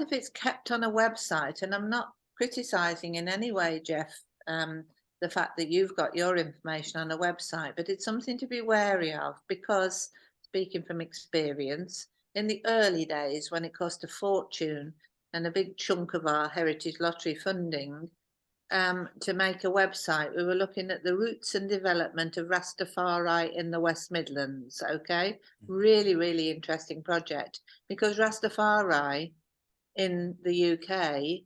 if it's kept on a website, and I'm not criticizing in any way, Jeff, the fact that you've got your information on a website, but it's something to be wary of, because, speaking from experience, in the early days when it cost a fortune and a big chunk of our Heritage Lottery funding to make a website, we were looking at the roots and development of Rastafari in the West Midlands. Okay, really, really interesting project, because Rastafari in the UK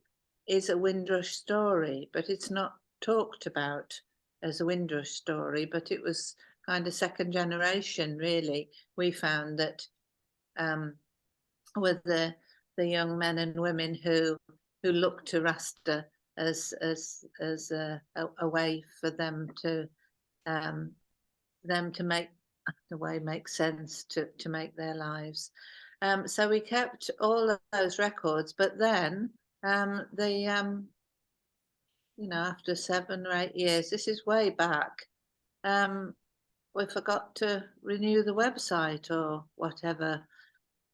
is a Windrush story, but it's not talked about as a Windrush story, but it was kind of second generation, really. We found that with the young men and women who looked to Rasta as a way for them to make sense to make their lives. So we kept all of those records, but then you know, after 7 or 8 years, this is way back, we forgot to renew the website or whatever.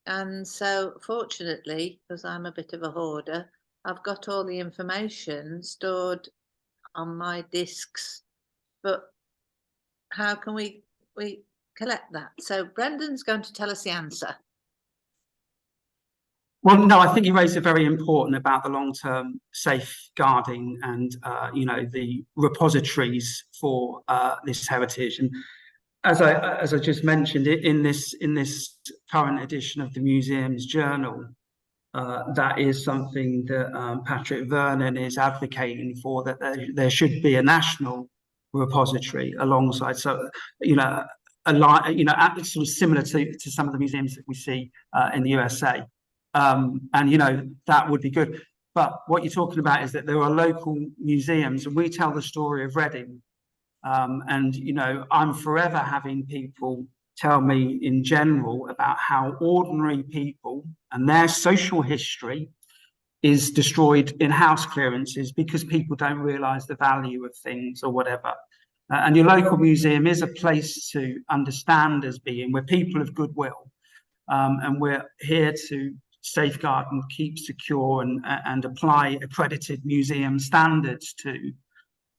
And so fortunately, because I'm a bit of a hoarder, I've got all the information stored on my discs, but how can we collect that? So Brendan's going to tell us the answer. Well, no, I think you raised a very important about the long-term safeguarding and, you know, the repositories for this heritage. And as I just mentioned, in this current edition of the Museum's Journal, that is something that Patrick Vernon is advocating for, that there should be a national repository alongside. So, you know, sort of similar to some of the museums that we see in the USA. And, you know, that would be good. But what you're talking about is that there are local museums, and we tell the story of Reading. And, you know, I'm forever having people tell me in general about how ordinary people and their social history is destroyed in house clearances because people don't realise the value of things or whatever. And your local museum is a place to understand as being, we're people of goodwill, and we're here to safeguard and keep secure and apply accredited museum standards to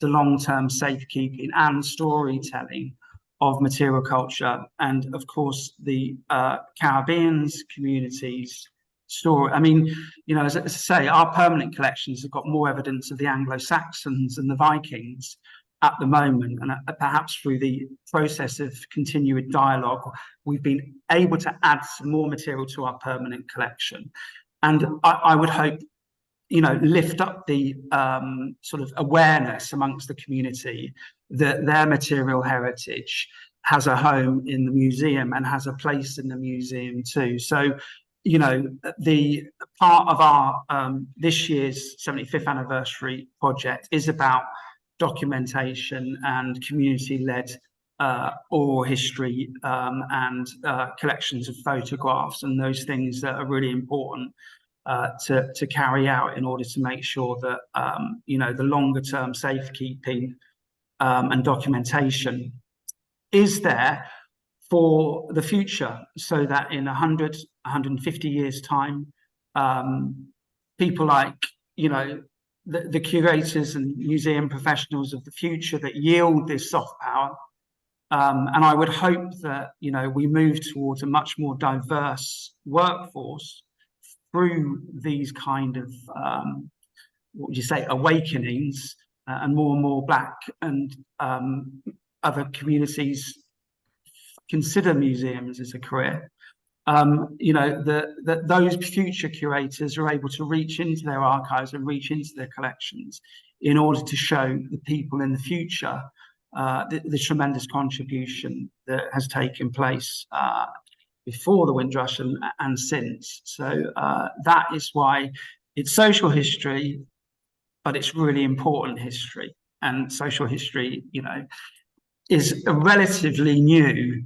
the long-term safekeeping and storytelling of material culture, and of course the Caribbean's communities story. I mean, you know, as I say, our permanent collections have got more evidence of the Anglo-Saxons and the Vikings at the moment, and perhaps through the process of continued dialogue, we've been able to add some more material to our permanent collection. And I would hope, you know, lift up the sort of awareness amongst the community that their material heritage has a home in the museum and has a place in the museum too. So, you know, the part of our this year's 75th anniversary project is about documentation and community-led oral history and collections of photographs and those things that are really important to carry out in order to make sure that you know, the longer term safekeeping and documentation is there for the future, so that in 100, 150 years time, people like, you know, the curators and museum professionals of the future that yield this soft power. And I would hope that, you know, we move towards a much more diverse workforce through these kind of, what would you say, awakenings, and more Black and other communities consider museums as a career. You know, that those future curators are able to reach into their archives and reach into their collections in order to show the people in the future the tremendous contribution that has taken place before the Windrush and since. So that is why it's social history, but it's really important history. And social history, you know, is a relatively new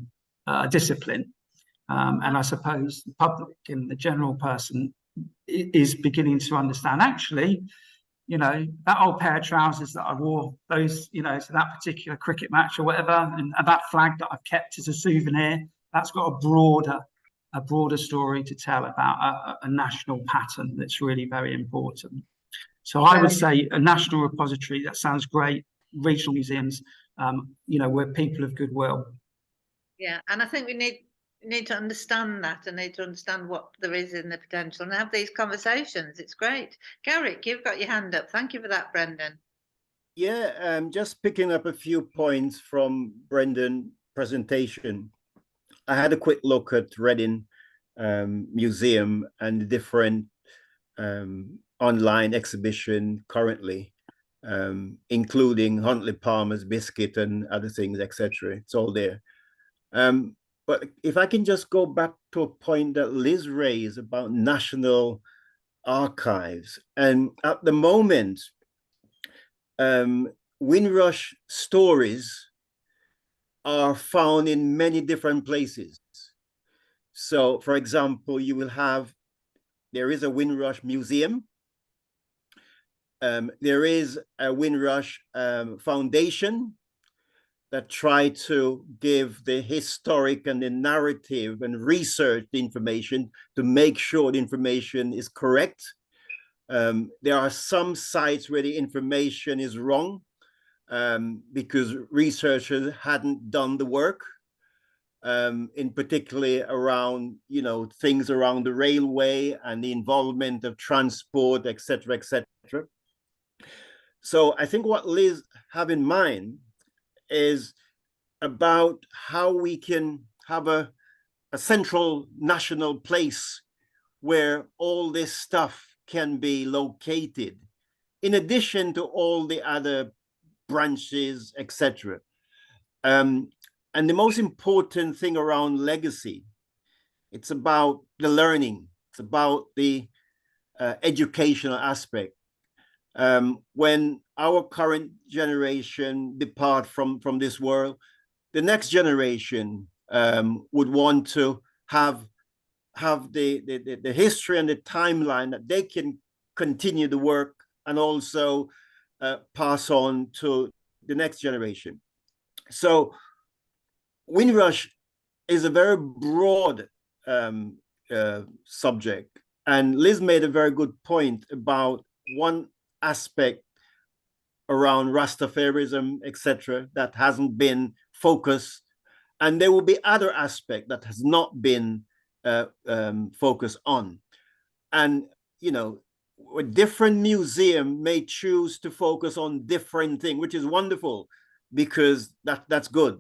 discipline. And I suppose the public and the general person is beginning to understand, actually, you know, that old pair of trousers that I wore, those, you know, to that particular cricket match or whatever, and that flag that I've kept as a souvenir, that's got a broader story to tell about a national pattern that's really very important. So I would say a national repository, that sounds great. Regional museums, you know, we're people of goodwill. Yeah, and I think we need to understand that, and need to understand what there is in the potential and have these conversations. It's great. Garrick, you've got your hand up. Thank you for that, Brendan. Yeah, just picking up a few points from Brendan's presentation. I had a quick look at Reading Museum and the different online exhibition currently, including Huntley Palmer's biscuit and other things, etc. It's all there. But if I can just go back to a point that Liz raised about national archives, and at the moment, Windrush stories are found in many different places. So, for example, there is a Windrush museum. There is a Windrush foundation that try to give the historic and the narrative and research information to make sure the information is correct. There are some sites where the information is wrong because researchers hadn't done the work, in particularly around, you know, things around the railway and the involvement of transport, etc., etc. So I think what Liz have in mind is about how we can have a central national place where all this stuff can be located, in addition to all the other branches, etc. And the most important thing around legacy, it's about the learning, it's about the educational aspect. When our current generation depart from this world, the next generation would want to have the history and the timeline that they can continue the work and also pass on to the next generation. So Windrush is a very broad subject, and Liz made a very good point about one aspect around Rastafarism, etc., that hasn't been focused. And there will be other aspect that has not been focused on. And, you know, a different museum may choose to focus on different things, which is wonderful, because that's good.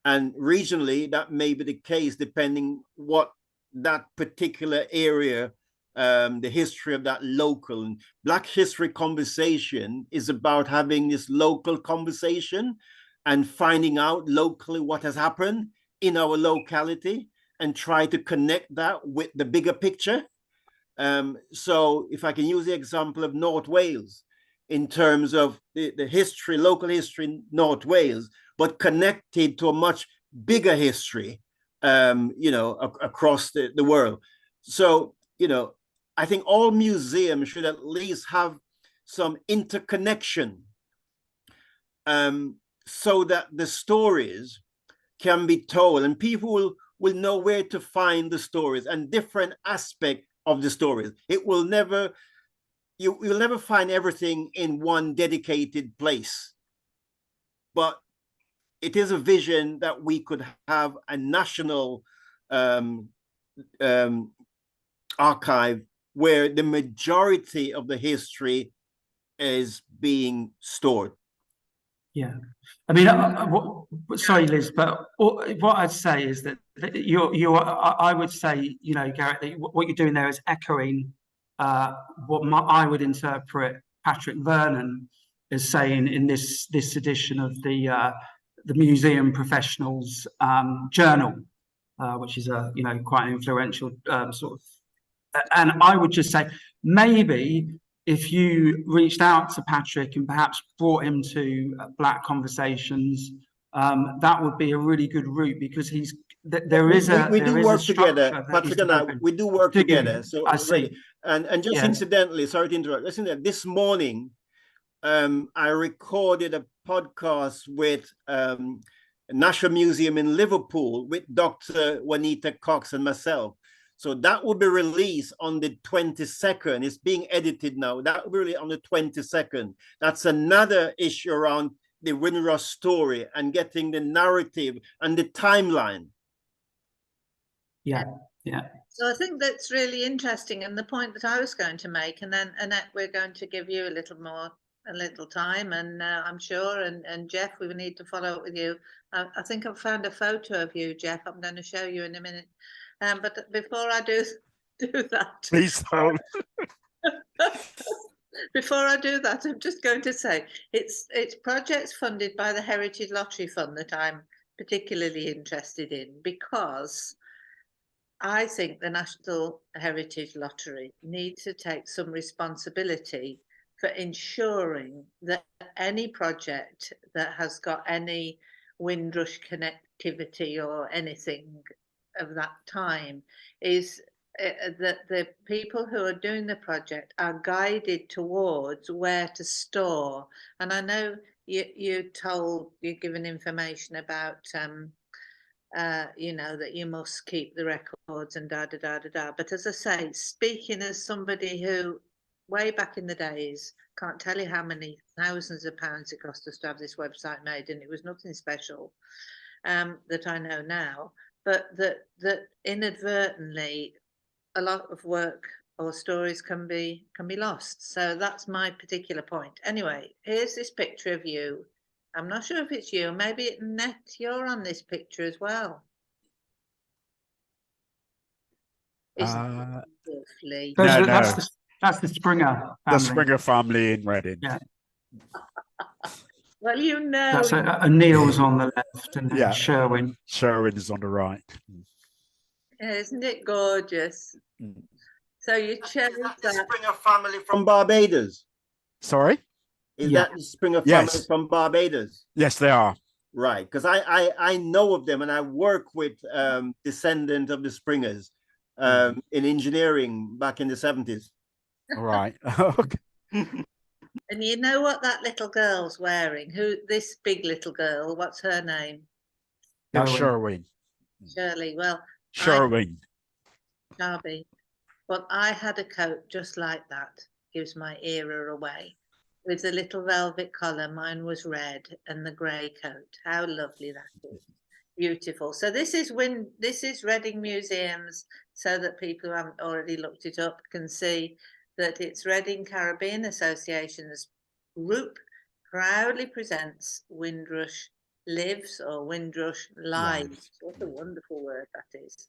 And regionally, that may be the case, depending what that particular area, the history of that local. And Black History Conversation is about having this local conversation and finding out locally what has happened in our locality and try to connect that with the bigger picture. So if I can use the example of North Wales in terms of the history, local history in North Wales, but connected to a much bigger history, you know, across the world. So, you know, I think all museums should at least have some interconnection, so that the stories can be told and people will know where to find the stories and different aspects of the stories. It will never, you'll never find everything in one dedicated place. But it is a vision that we could have a national archive where the majority of the history is being stored. Yeah, I mean, sorry, Liz, but what I'd say is that I would say, you know, Garrick, that what you're doing there is echoing what I would interpret Patrick Vernon as saying in this edition of the Museum Professionals Journal, which is a, you know, quite an influential sort of. And I would just say maybe if you reached out to Patrick and perhaps brought him to Black Conversations, that would be a really good route, because we do work together. Patrick and I, we do work together. So I see. And just incidentally, sorry to interrupt. Listen, that this morning, I recorded a podcast with National Museum in Liverpool with Dr. Juanita Cox and myself. So that will be released on the 22nd. It's being edited now. That will be released on the 22nd. That's another issue around the Windrush story and getting the narrative and the timeline. Yeah. So I think that's really interesting. And the point that I was going to make, and then Annette, we're going to give you a little time, and I'm sure, and Jeff, we will need to follow up with you. I think I've found a photo of you, Jeff. I'm going to show you in a minute. But before I do that, please don't. Before I do that, I'm just going to say it's projects funded by the Heritage Lottery Fund that I'm particularly interested in, because I think the National Heritage Lottery needs to take some responsibility for ensuring that any project that has got any Windrush connectivity or anything of that time is that the people who are doing the project are guided towards where to store. And I know you're given information about you know, that you must keep the records and but as I say, speaking as somebody who way back in the days, can't tell you how many thousands of pounds it cost us to have this website made, and it was nothing special that I know now, but that inadvertently a lot of work or stories can be lost. So that's my particular point. Anyway, here's this picture of you. I'm not sure if it's you, maybe Annette, you're on this picture as well. Lovely. No. That's the Springer family. The Springer family in Reading. Yeah. Well, you know. That's Neil's on the left, and then Sherwin. Sherwin is on the right. Yeah, isn't it gorgeous? Mm. So you chose the Springer family from Barbados. Sorry? Is that the Springer family from Barbados? Yes, they are. Right, because I know of them, and I work with descendant of the Springers in engineering back in the 70s. All right. Okay. And you know what that little girl's wearing? This big little girl, what's her name? Sherwin. Shirley. Well, Sherwin. Darby. Well, I had a coat just like that. Gives my era away. with the little velvet collar. Mine was red and the grey coat. How lovely that is. Beautiful. So this is Reading Museums, so that people who haven't already looked it up can see that it's Reading Caribbean Association's group proudly presents Windrush Lives or Windrush Lives. What a wonderful word that is.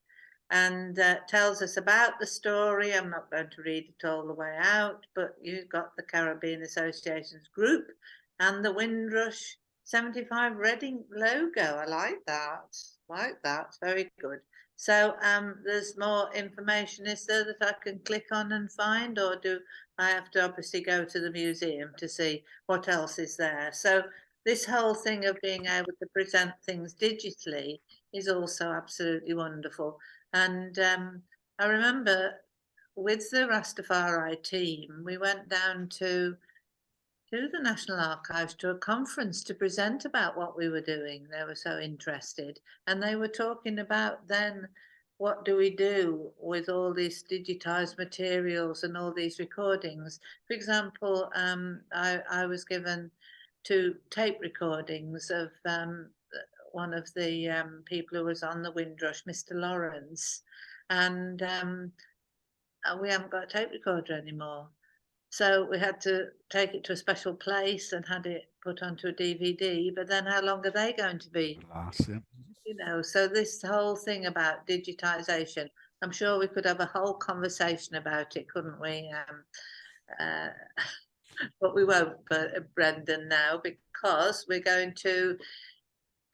And tells us about the story. I'm not going to read it all the way out, but you've got the Caribbean Association's group and the Windrush 75 Reading logo. I like that. Very good. So there's more information, is there, that I can click on and find, or do I have to obviously go to the museum to see what else is there? So this whole thing of being able to present things digitally is also absolutely wonderful. And I remember with the Rastafari team, we went down to the National Archives to a conference to present about what we were doing. They were so interested, and they were talking about then, what do we do with all these digitized materials and all these recordings? For example, I was given 2 tape recordings of one of the people who was on the Windrush, Mr. Lawrence, and we haven't got a tape recorder anymore. So we had to take it to a special place and had it put onto a DVD. But then how long are they going to be? You know, so this whole thing about digitization, I'm sure we could have a whole conversation about it, couldn't we? But we won't, Brendan, now, because we're going to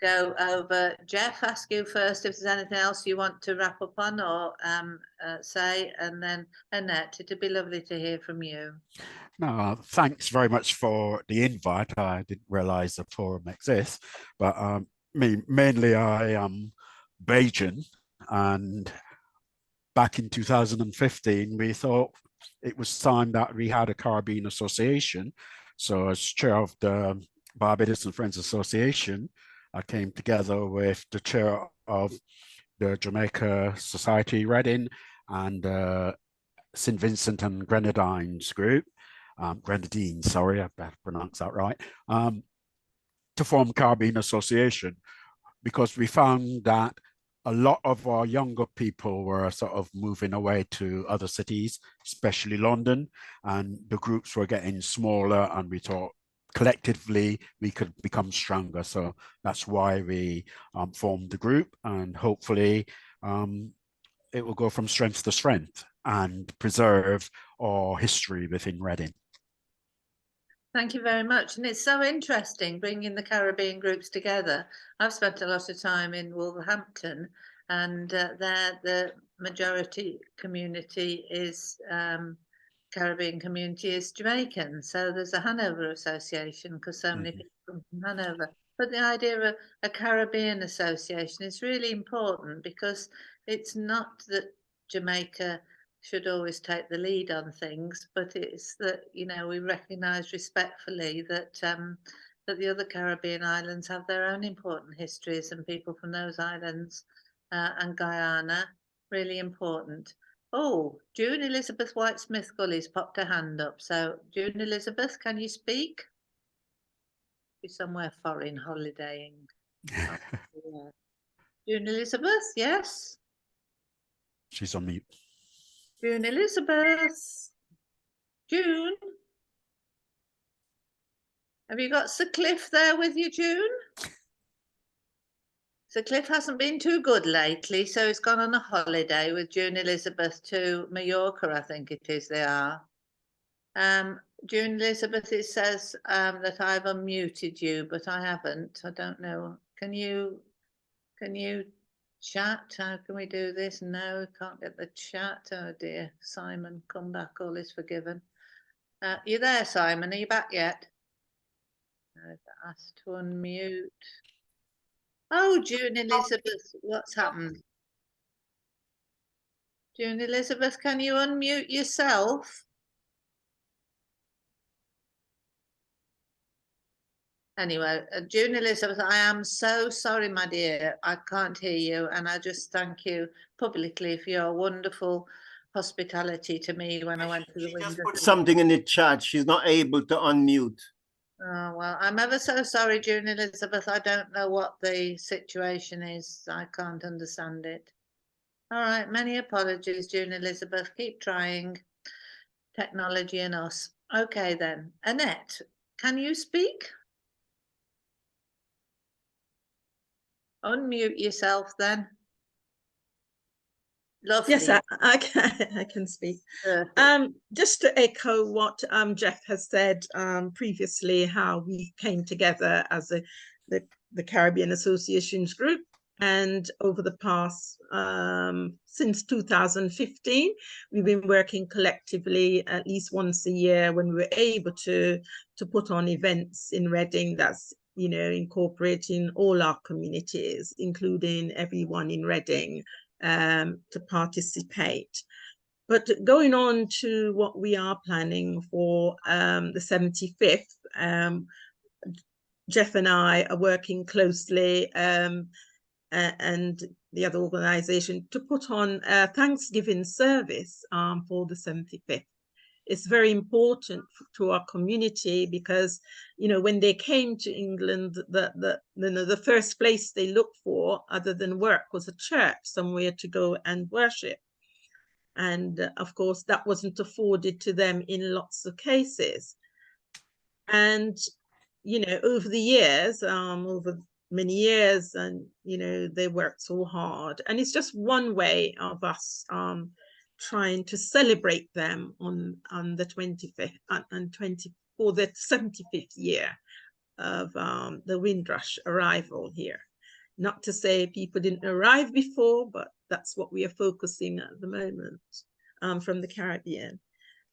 go over. Jeff, ask you first if there's anything else you want to wrap up on or say, and then Annette, it'd be lovely to hear from you. No, thanks very much for the invite. I didn't realize the forum exists, but mainly I am Bajan, and back in 2015, we thought it was time that we had a Caribbean Association. So as chair of the Barbados and Friends Association, I came together with the chair of the Jamaica Society Reading and St. Vincent and Grenadines group, Grenadines, sorry, I better pronounce that right, to form Caribbean Association, because we found that a lot of our younger people were sort of moving away to other cities, especially London, and the groups were getting smaller, and we thought collectively we could become stronger. So that's why we formed the group, and hopefully it will go from strength to strength and preserve our history within Reading. Thank you very much. And it's so interesting bringing the Caribbean groups together. I've spent a lot of time in Wolverhampton, and there the majority community is Caribbean community is Jamaican. So there's a Hanover Association because so many people come from Hanover. But the idea of a Caribbean Association is really important, because it's not that Jamaica should always take the lead on things, but it's that, you know, we recognise respectfully that that the other Caribbean islands have their own important histories, and people from those islands and Guyana, really important. Oh, June Elizabeth White-Smith Gully's popped her hand up. So June Elizabeth, can you speak? Be somewhere foreign holidaying. Oh, yeah. June Elizabeth, yes? She's on mute. June Elizabeth. June? Have you got Sir Cliff there with you, June? Sir Cliff hasn't been too good lately, so he's gone on a holiday with June Elizabeth to Mallorca, I think it is they are. June Elizabeth, it says that I've unmuted you, but I haven't. I don't know. Can you chat? How can we do this? No, can't get the chat. Oh dear. Simon, come back. All is forgiven. You there, Simon? Are you back yet? I've asked to unmute. Oh, June Elizabeth, what's happened? June Elizabeth, can you unmute yourself? Anyway, June Elizabeth, I am so sorry, my dear. I can't hear you, and I just thank you publicly for your wonderful hospitality to me when I went to the She just Windrush. put something in the chat. She's not able to unmute. Oh, well, I'm ever so sorry, June Elizabeth. I don't know what the situation is. I can't understand it. All right, many apologies, June Elizabeth. Keep trying. Technology and us. Okay, then. Annette, can you speak? Unmute yourself then. Lovely. Yes, I can speak. Perfect. Just to echo what Jeff has said previously, how we came together as the Caribbean Associations Group, and over the past since 2015, we've been working collectively at least once a year when we were able to put on events in Reading that's, you know, incorporating all our communities, including everyone in Reading, to participate. But going on to what we are planning for the 75th, Jeff and I are working closely and the other organisation to put on a Thanksgiving service for the 75th. It's very important to our community because, you know, when they came to England, the first place they looked for, other than work, was a church, somewhere to go and worship. And of course, that wasn't afforded to them in lots of cases. And, you know, over the years, over many years, and, you know, they worked so hard. And it's just one way of us trying to celebrate them on the 25th and for the 75th year of the Windrush arrival here. Not to say people didn't arrive before, but that's what we are focusing at the moment from the Caribbean.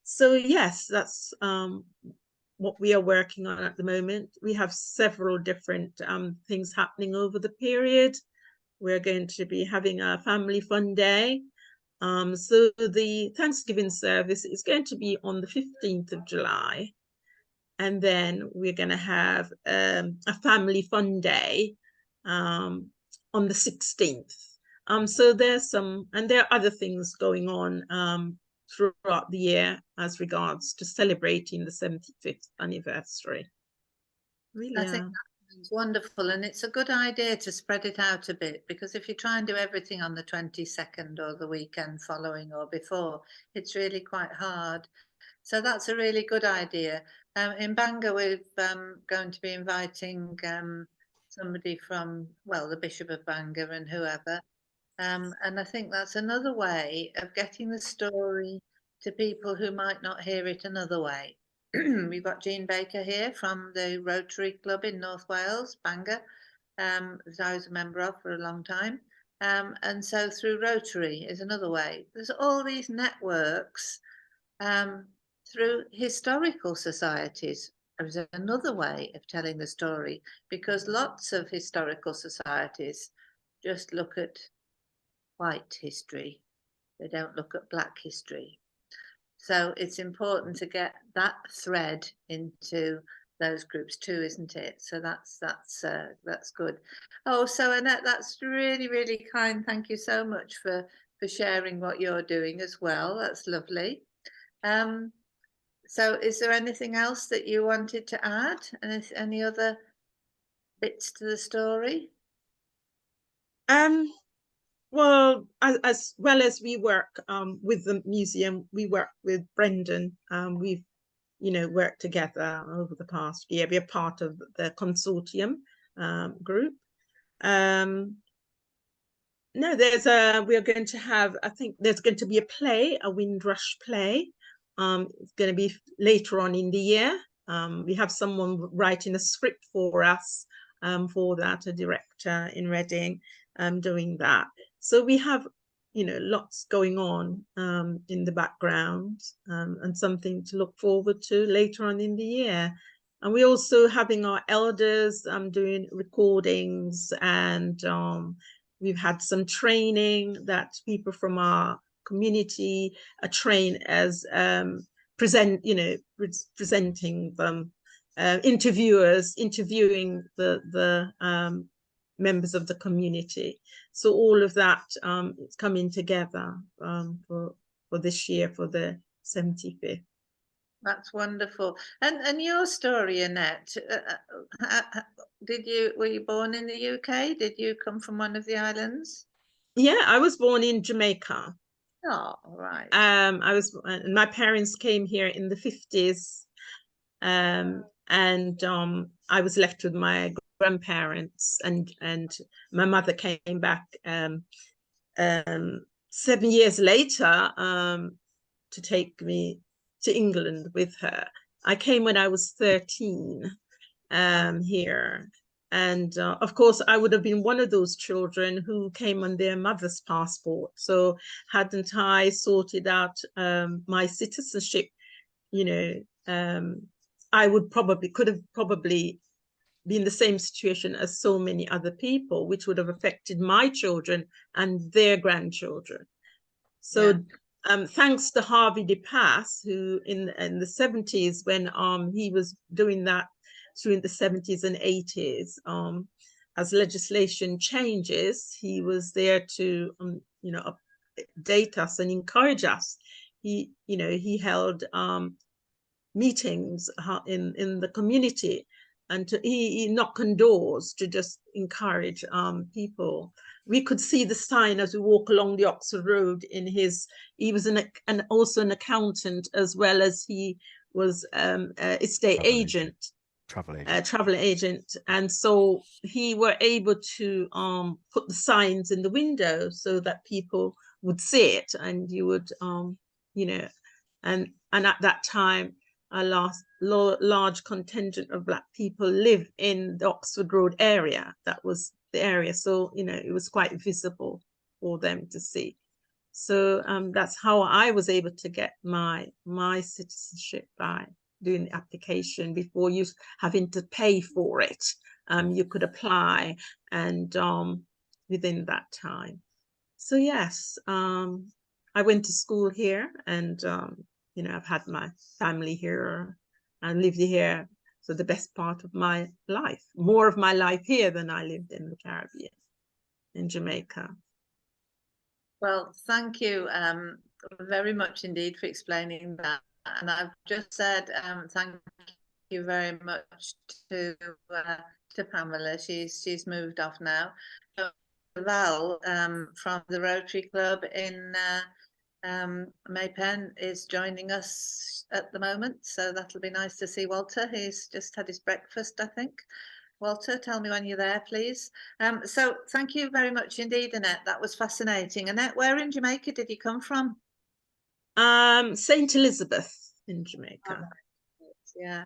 So yes, that's what we are working on at the moment. We have several different things happening over the period. We're going to be having a family fun day. So the Thanksgiving service is going to be on the 15th of July. And then we're going to have a family fun day on the 16th. So there's some, and there are other things going on throughout the year as regards to celebrating the 75th anniversary. Really, I think that's wonderful, and it's a good idea to spread it out a bit, because if you try and do everything on the 22nd or the weekend following or before, it's really quite hard. So that's a really good idea. In Bangor, we're going to be inviting somebody from, well, the Bishop of Bangor and whoever. And I think that's another way of getting the story to people who might not hear it another way. We've got Jean Baker here from the Rotary Club in North Wales, Bangor, that I was a member of for a long time. And so through Rotary is another way. There's all these networks through historical societies. There's another way of telling the story, because lots of historical societies just look at white history. They don't look at black history. So it's important to get that thread into those groups too, isn't it? So that's good. Oh, so Annette, that's really, really kind. Thank you so much for sharing what you're doing as well. That's lovely. So is there anything else that you wanted to add? Any other bits to the story? Well, as well as we work with the museum, we work with Brendan. We've, you know, worked together over the past year. We're part of the consortium group. No, we're going to have, I think there's going to be a play, a Windrush play. It's going to be later on in the year. We have someone writing a script for us for that, a director in Reading doing that. So we have, you know, lots going on in the background and something to look forward to later on in the year. And we're also having our elders doing recordings, and we've had some training that people from our community are trained as presenting them, interviewing the members of the community. So all of that is coming together for for this year for the 75th. That's wonderful. And your story, Annette, were you born in the UK? Did you come from one of the islands? Yeah, I was born in Jamaica. Oh, right. My parents came here in the 50s, and I was left with my grandparents, and my mother came back 7 years later to take me to England with her. I came when I was 13 here. And of course, I would have been one of those children who came on their mother's passport. So hadn't I sorted out my citizenship, you know, I could have probably be in the same situation as so many other people, which would have affected my children and their grandchildren. So thanks to Harvey DePass, who in the 70s, when he was doing that through the 70s and 80s, as legislation changes, he was there to update us and encourage us. He held meetings in the community, and he knocked on doors to just encourage people. We could see the sign as we walk along the Oxford Road. He was also an accountant, as well as he was estate agent. Travel agent, and so he were able to put the signs in the window so that people would see it, and you would and at that time a large contingent of Black people live in the Oxford Road area. That was the area, so it was quite visible for them to see. So that's how I was able to get my citizenship, by doing the application before you having to pay for it. You could apply, and within that time. So yes, I went to school here, and I've had my family here and lived here. So the best part of my life, more of my life here than I lived in the Caribbean, in Jamaica. Well, thank you very much indeed for explaining that. And I've just said thank you very much to Pamela. She's moved off now. Val from the Rotary Club in Maypen is joining us at the moment, so that'll be nice to see Walter. He's just had his breakfast, I think. Walter, tell me when you're there, please. So thank you very much indeed, Annette. That was fascinating. Annette, where in Jamaica did you come from? St. Elizabeth in Jamaica. Yeah.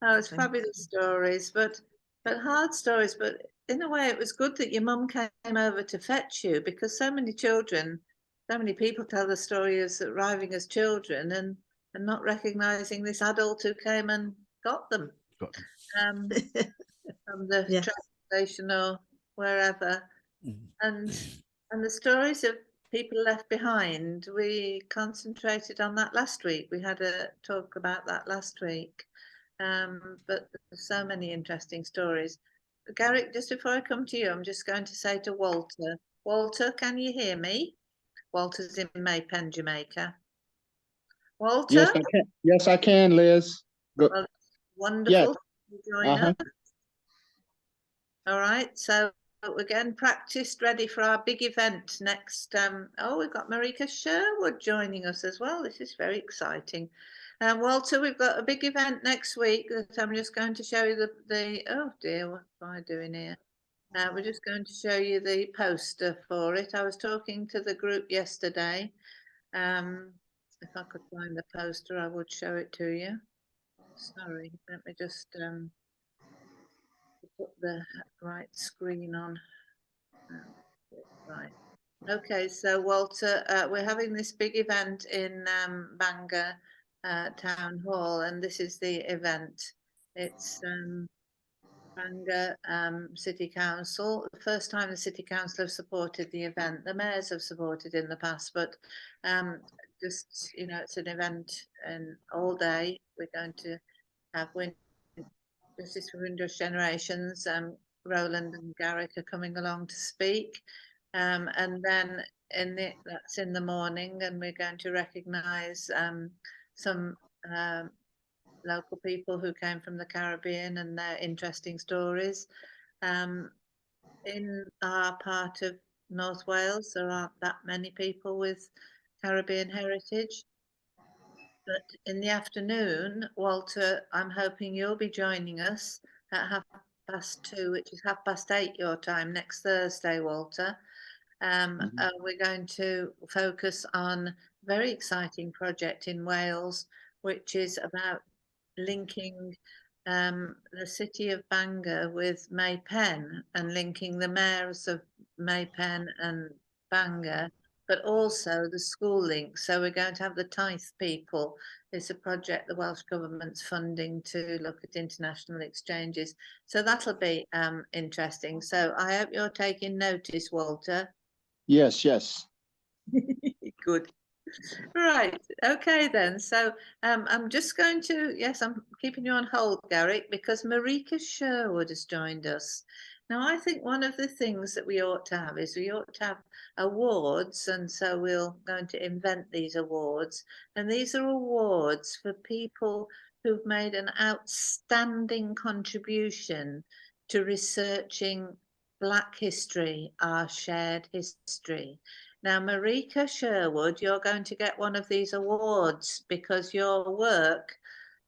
Oh, it's fabulous stories, but hard stories. But in a way, it was good that your mum came over to fetch you, because so many people tell the story as arriving as children and not recognizing this adult who came and got them. From the train station or wherever. And the stories of people left behind, we concentrated on that last week. We had a talk about that last week. But there's so many interesting stories. Garrick, just before I come to you, I'm just going to say to Walter, Walter, can you hear me? Walter's in Maypen, Jamaica. Walter? Yes, I can. Yes, I can, Liz. Good. Well, wonderful. Yes. Join us. All right, so we're getting practiced, ready for our big event next. We've got Marika Sherwood joining us as well. This is very exciting. Walter, we've got a big event next week that I'm just going to show you oh dear, what am I doing here? We're just going to show you the poster for it. I was talking to the group yesterday. If I could find the poster, I would show it to you. Sorry, let me just put the right screen on. Right. Okay, so Walter, we're having this big event in Bangor Town Hall, and this is the event. It's Bangor City Council. The first time the City Council have supported the event. The mayors have supported in the past, but just, it's an event and all day. We're going to have Justice for Windrush Generations. Rosalind and Garrick are coming along to speak. And then that's in the morning, and we're going to recognise some local people who came from the Caribbean and their interesting stories. In our part of North Wales, there aren't that many people with Caribbean heritage. But in the afternoon, Walter, I'm hoping you'll be joining us at 2:30, which is 8:30 your time next Thursday, Walter. We're going to focus on a very exciting project in Wales, which is about linking the city of Bangor with Maypen and linking the mayors of Maypen and Bangor, but also the school link. So we're going to have the Tithe people. It's a project the Welsh Government's funding to look at international exchanges. So that'll be interesting. So I hope you're taking notice, Walter. Yes, yes. Good. Right. Okay then. So I'm just going to, yes, I'm keeping you on hold, Garrick, because Marika Sherwood has joined us. Now, I think one of the things that we ought to have is we ought to have awards, and so we're going to invent these awards. And these are awards for people who've made an outstanding contribution to researching Black history, our shared history. Now, Marika Sherwood, you're going to get one of these awards because your work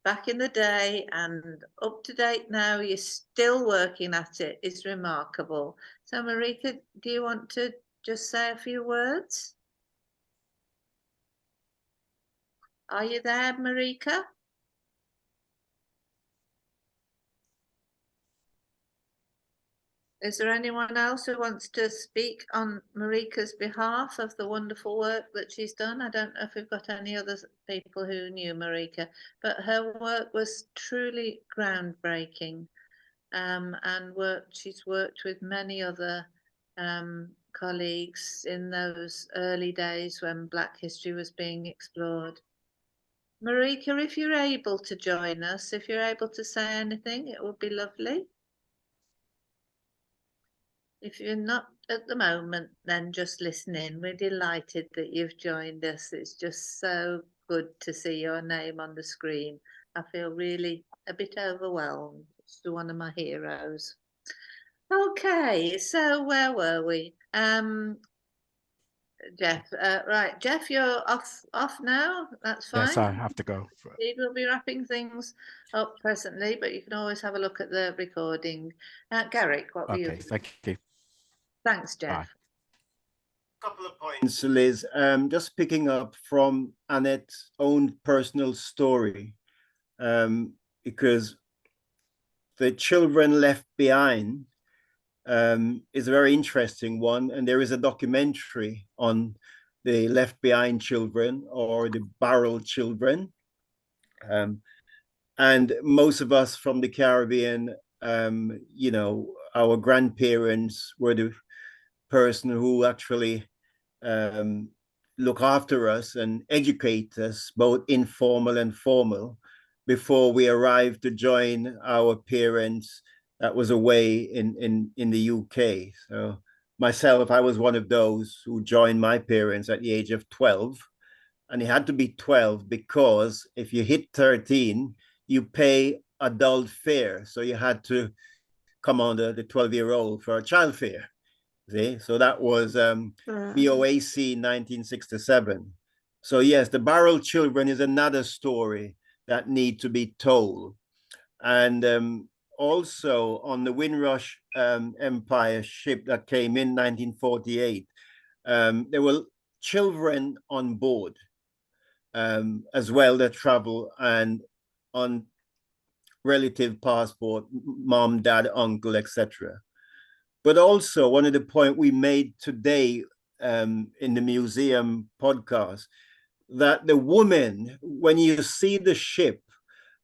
back in the day and up to date now, you're still working at it, is remarkable. So, Marika, do you want to just say a few words? Are you there, Marika? Is there anyone else who wants to speak on Marika's behalf of the wonderful work that she's done? I don't know if we've got any other people who knew Marika, but her work was truly groundbreaking. And she's worked with many other colleagues in those early days when Black history was being explored. Marika, if you're able to join us, if you're able to say anything, it would be lovely. If you're not at the moment, then just listen in. We're delighted that you've joined us. It's just so good to see your name on the screen. I feel really a bit overwhelmed. It's one of my heroes. Okay, so where were we? Jeff, right, Jeff, you're off now. That's fine. Yes, I have to go. We'll be wrapping things up presently, but you can always have a look at the recording. Garrick, what were you? Okay, thank you. Thanks, Jeff. Bye. Couple of points, Liz. Just picking up from Annette's own personal story, because the children left behind is a very interesting one, and there is a documentary on the left behind children or the barrel children. And most of us from the Caribbean, you know, our grandparents were the person who actually look after us and educate us, both informal and formal, before we arrived to join our parents that was away in the UK. So myself, I was one of those who joined my parents at the age of 12. And it had to be 12 because if you hit 13, you pay adult fare. So you had to come on the 12-year-old for a child fare. See? So that was BOAC 1967. So yes, the barrel children is another story that need to be told. And also on the Windrush Empire ship that came in 1948, there were children on board as well that travel and on relative passport, mom, dad, uncle, etc. But also one of the points we made today in the museum podcast, that the woman, when you see the ship,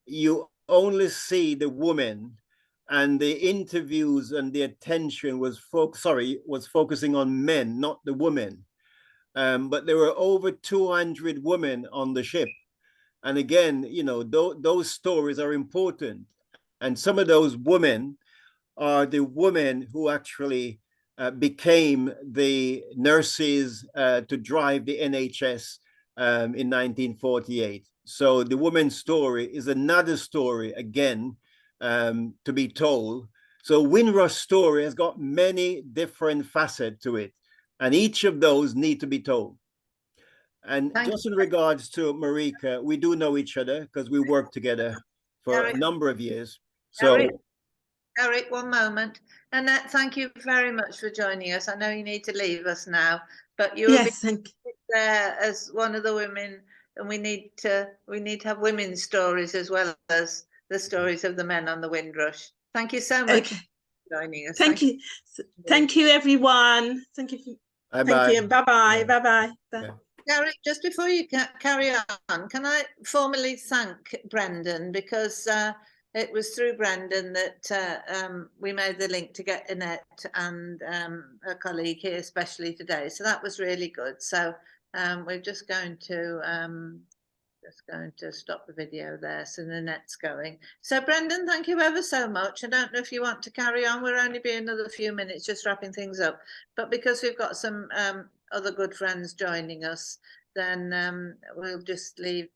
you only see the woman, and the interviews and the attention was focusing on men, not the women. But there were over 200 women on the ship. And again, you know, those stories are important. And some of those women are the women who actually became the nurses to drive the NHS in 1948. So the woman's story is another story again to be told. So Windrush story has got many different facets to it, and each of those need to be told. And just in regards to Marika, we do know each other because we worked together for a number of years. So Garrick, one moment. Annette, thank you very much for joining us. I know you need to leave us now, but you'll be there as one of the women, and we need to have women's stories as well as the stories of the men on the Windrush. Thank you so much for joining us. Thank you. Thank you, everyone. Thank you. Thank you. Bye-bye. Bye-bye. Garrick, just before you carry on, can I formally thank Brendan, because it was through Brendan that we made the link to get Annette and a colleague here, especially today. So that was really good. So we're just going to stop the video there. So the net's going. So Brendan, thank you ever so much. I don't know if you want to carry on. We'll only be another few minutes, just wrapping things up. But because we've got some other good friends joining us, then we'll just leave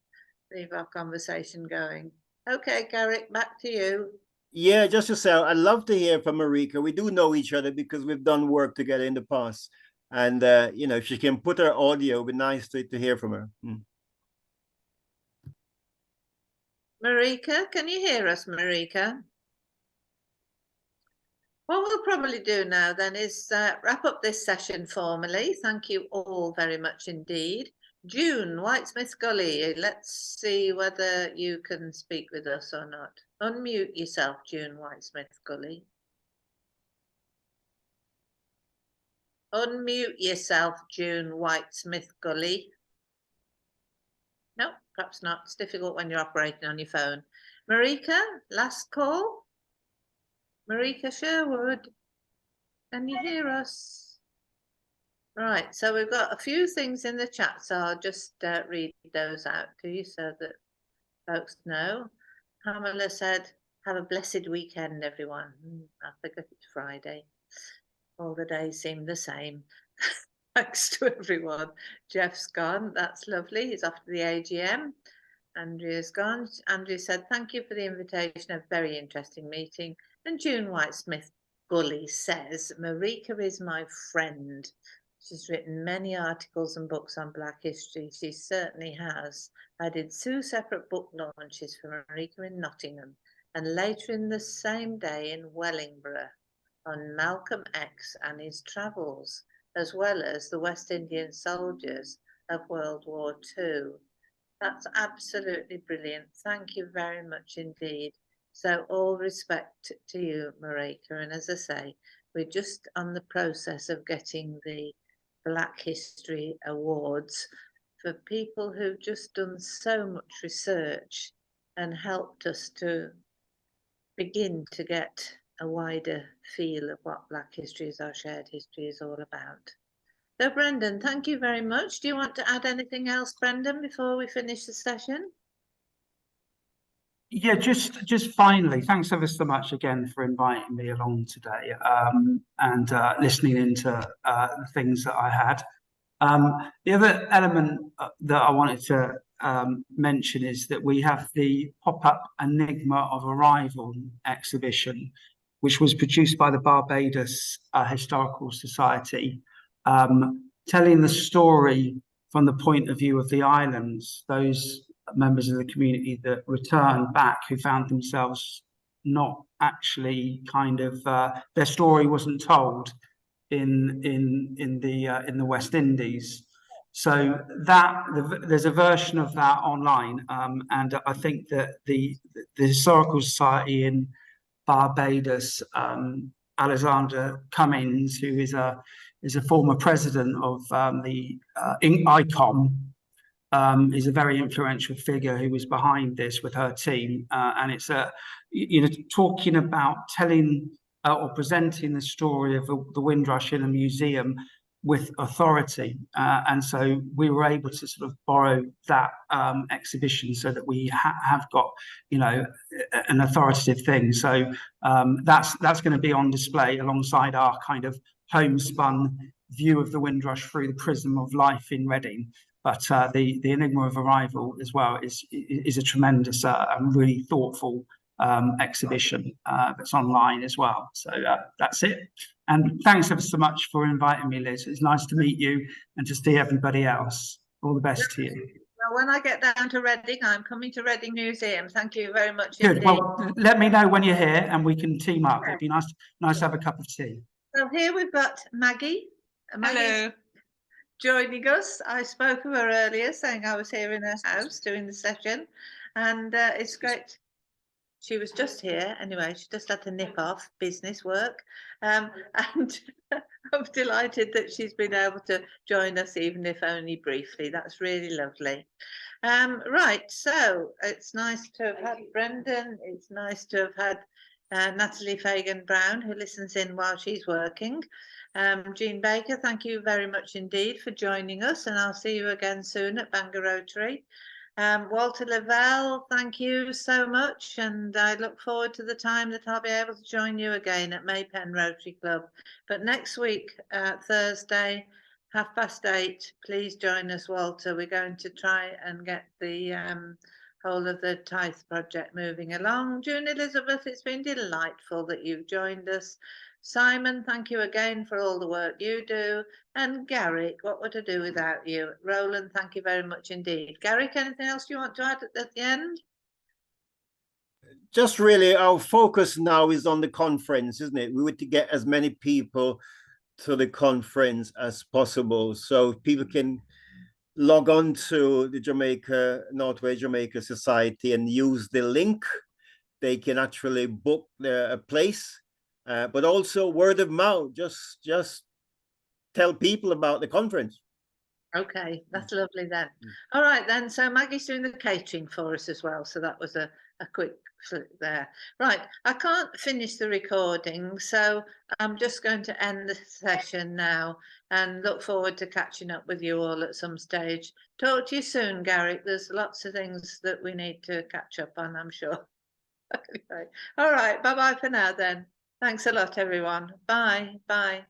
our conversation going. Okay, Garrick, back to you. Yeah, just to say, I'd love to hear from Marika. We do know each other because we've done work together in the past. And, you know, if she can put her audio, it'd be nice to hear from her. Marika, can you hear us, Marika? What we'll probably do now then is wrap up this session formally. Thank you all very much indeed. June, Whitesmith Gully, let's see whether you can speak with us or not. Unmute yourself, June Whitesmith Gully. Unmute yourself, June Whitesmith Gully. No, perhaps not. It's difficult when you're operating on your phone. Marika, last call. Marika Sherwood, can you hear us? Right, so we've got a few things in the chat, so I'll just read those out to you so that folks know. Pamela said, have a blessed weekend, everyone. I forget it's Friday. All the days seem the same. Thanks to everyone. Jeff's gone, that's lovely. He's off to the AGM. Andrea's gone. Andrea said, thank you for the invitation, a very interesting meeting. And June Whitesmith Gully says, Marika is my friend. She's written many articles and books on Black history. She certainly has. I did 2 separate book launches for Marika in Nottingham, and later in the same day in Wellingborough on Malcolm X and his travels, as well as the West Indian soldiers of World War II. That's absolutely brilliant. Thank you very much indeed. So all respect to you, Marika. And as I say, we're just on the process of getting the Black History Awards for people who've just done so much research and helped us to begin to get a wider feel of what Black history is, our shared history is all about. So Brendan, thank you very much. Do you want to add anything else, Brendan, before we finish the session? Yeah, just finally, thanks ever so much again for inviting me along today and listening into the things that I had. The other element that I wanted to mention is that we have the pop-up Enigma of Arrival exhibition, which was produced by the Barbados Historical Society, telling the story from the point of view of the islands, those members of the community that returned back who found themselves not actually their story wasn't told in the West Indies. So there's a version of that online, and I think that the Historical Society in Barbados, Alexander Cummins, who is a former president of the ICOM, is a very influential figure who was behind this with her team, and it's talking about telling or presenting the story of the Windrush in a museum with authority. And so we were able to sort of borrow that exhibition so that we have got, you know, an authoritative thing. So that's going to be on display alongside our kind of homespun view of the Windrush through the prism of life in Reading. But the Enigma of Arrival as well is a tremendous and really thoughtful exhibition that's online as well. So that's it. And thanks ever so much for inviting me, Liz. It's nice to meet you and to see everybody else. All the best to you. Well, when I get down to Reading, I'm coming to Reading Museum. Thank you very much. Good. Indeed. Well, let me know when you're here and we can team up. It'd be nice to have a cup of tea. So here we've got Maggie. Hello. Joining us. I spoke of her earlier, saying I was here in her house doing the session, and it's great. She was just here anyway. She just had to nip off business work, and I'm delighted that she's been able to join us, even if only briefly. That's really lovely. Right, so it's nice to have had Brendan. It's nice to have had Natalie Fagan-Brown, who listens in while she's working. Jean Baker, thank you very much indeed for joining us, and I'll see you again soon at Bangor Rotary. Walter Lavelle, thank you so much, and I look forward to the time that I'll be able to join you again at Maypen Rotary Club. But next week, Thursday, 8:30, please join us, Walter. We're going to try and get the whole of the Tithe project moving along. June Elizabeth, it's been delightful that you've joined us. Simon, thank you again for all the work you do. And Garrick, what would I do without you? Roland, thank you very much indeed. Garrick, anything else you want to add at the end? Just really, our focus now is on the conference, isn't it? We want to get as many people to the conference as possible, so people can log on to the Northwest Jamaica Society and use the link. They can actually book a place. But also word of mouth, just tell people about the conference. Okay, that's lovely then. All right then, so Maggie's doing the catering for us as well, so that was a quick flip there. Right, I can't finish the recording, so I'm just going to end the session now and look forward to catching up with you all at some stage. Talk to you soon, Garrick. There's lots of things that we need to catch up on, I'm sure. Okay. All right, bye-bye for now then. Thanks a lot, everyone. Bye. Bye.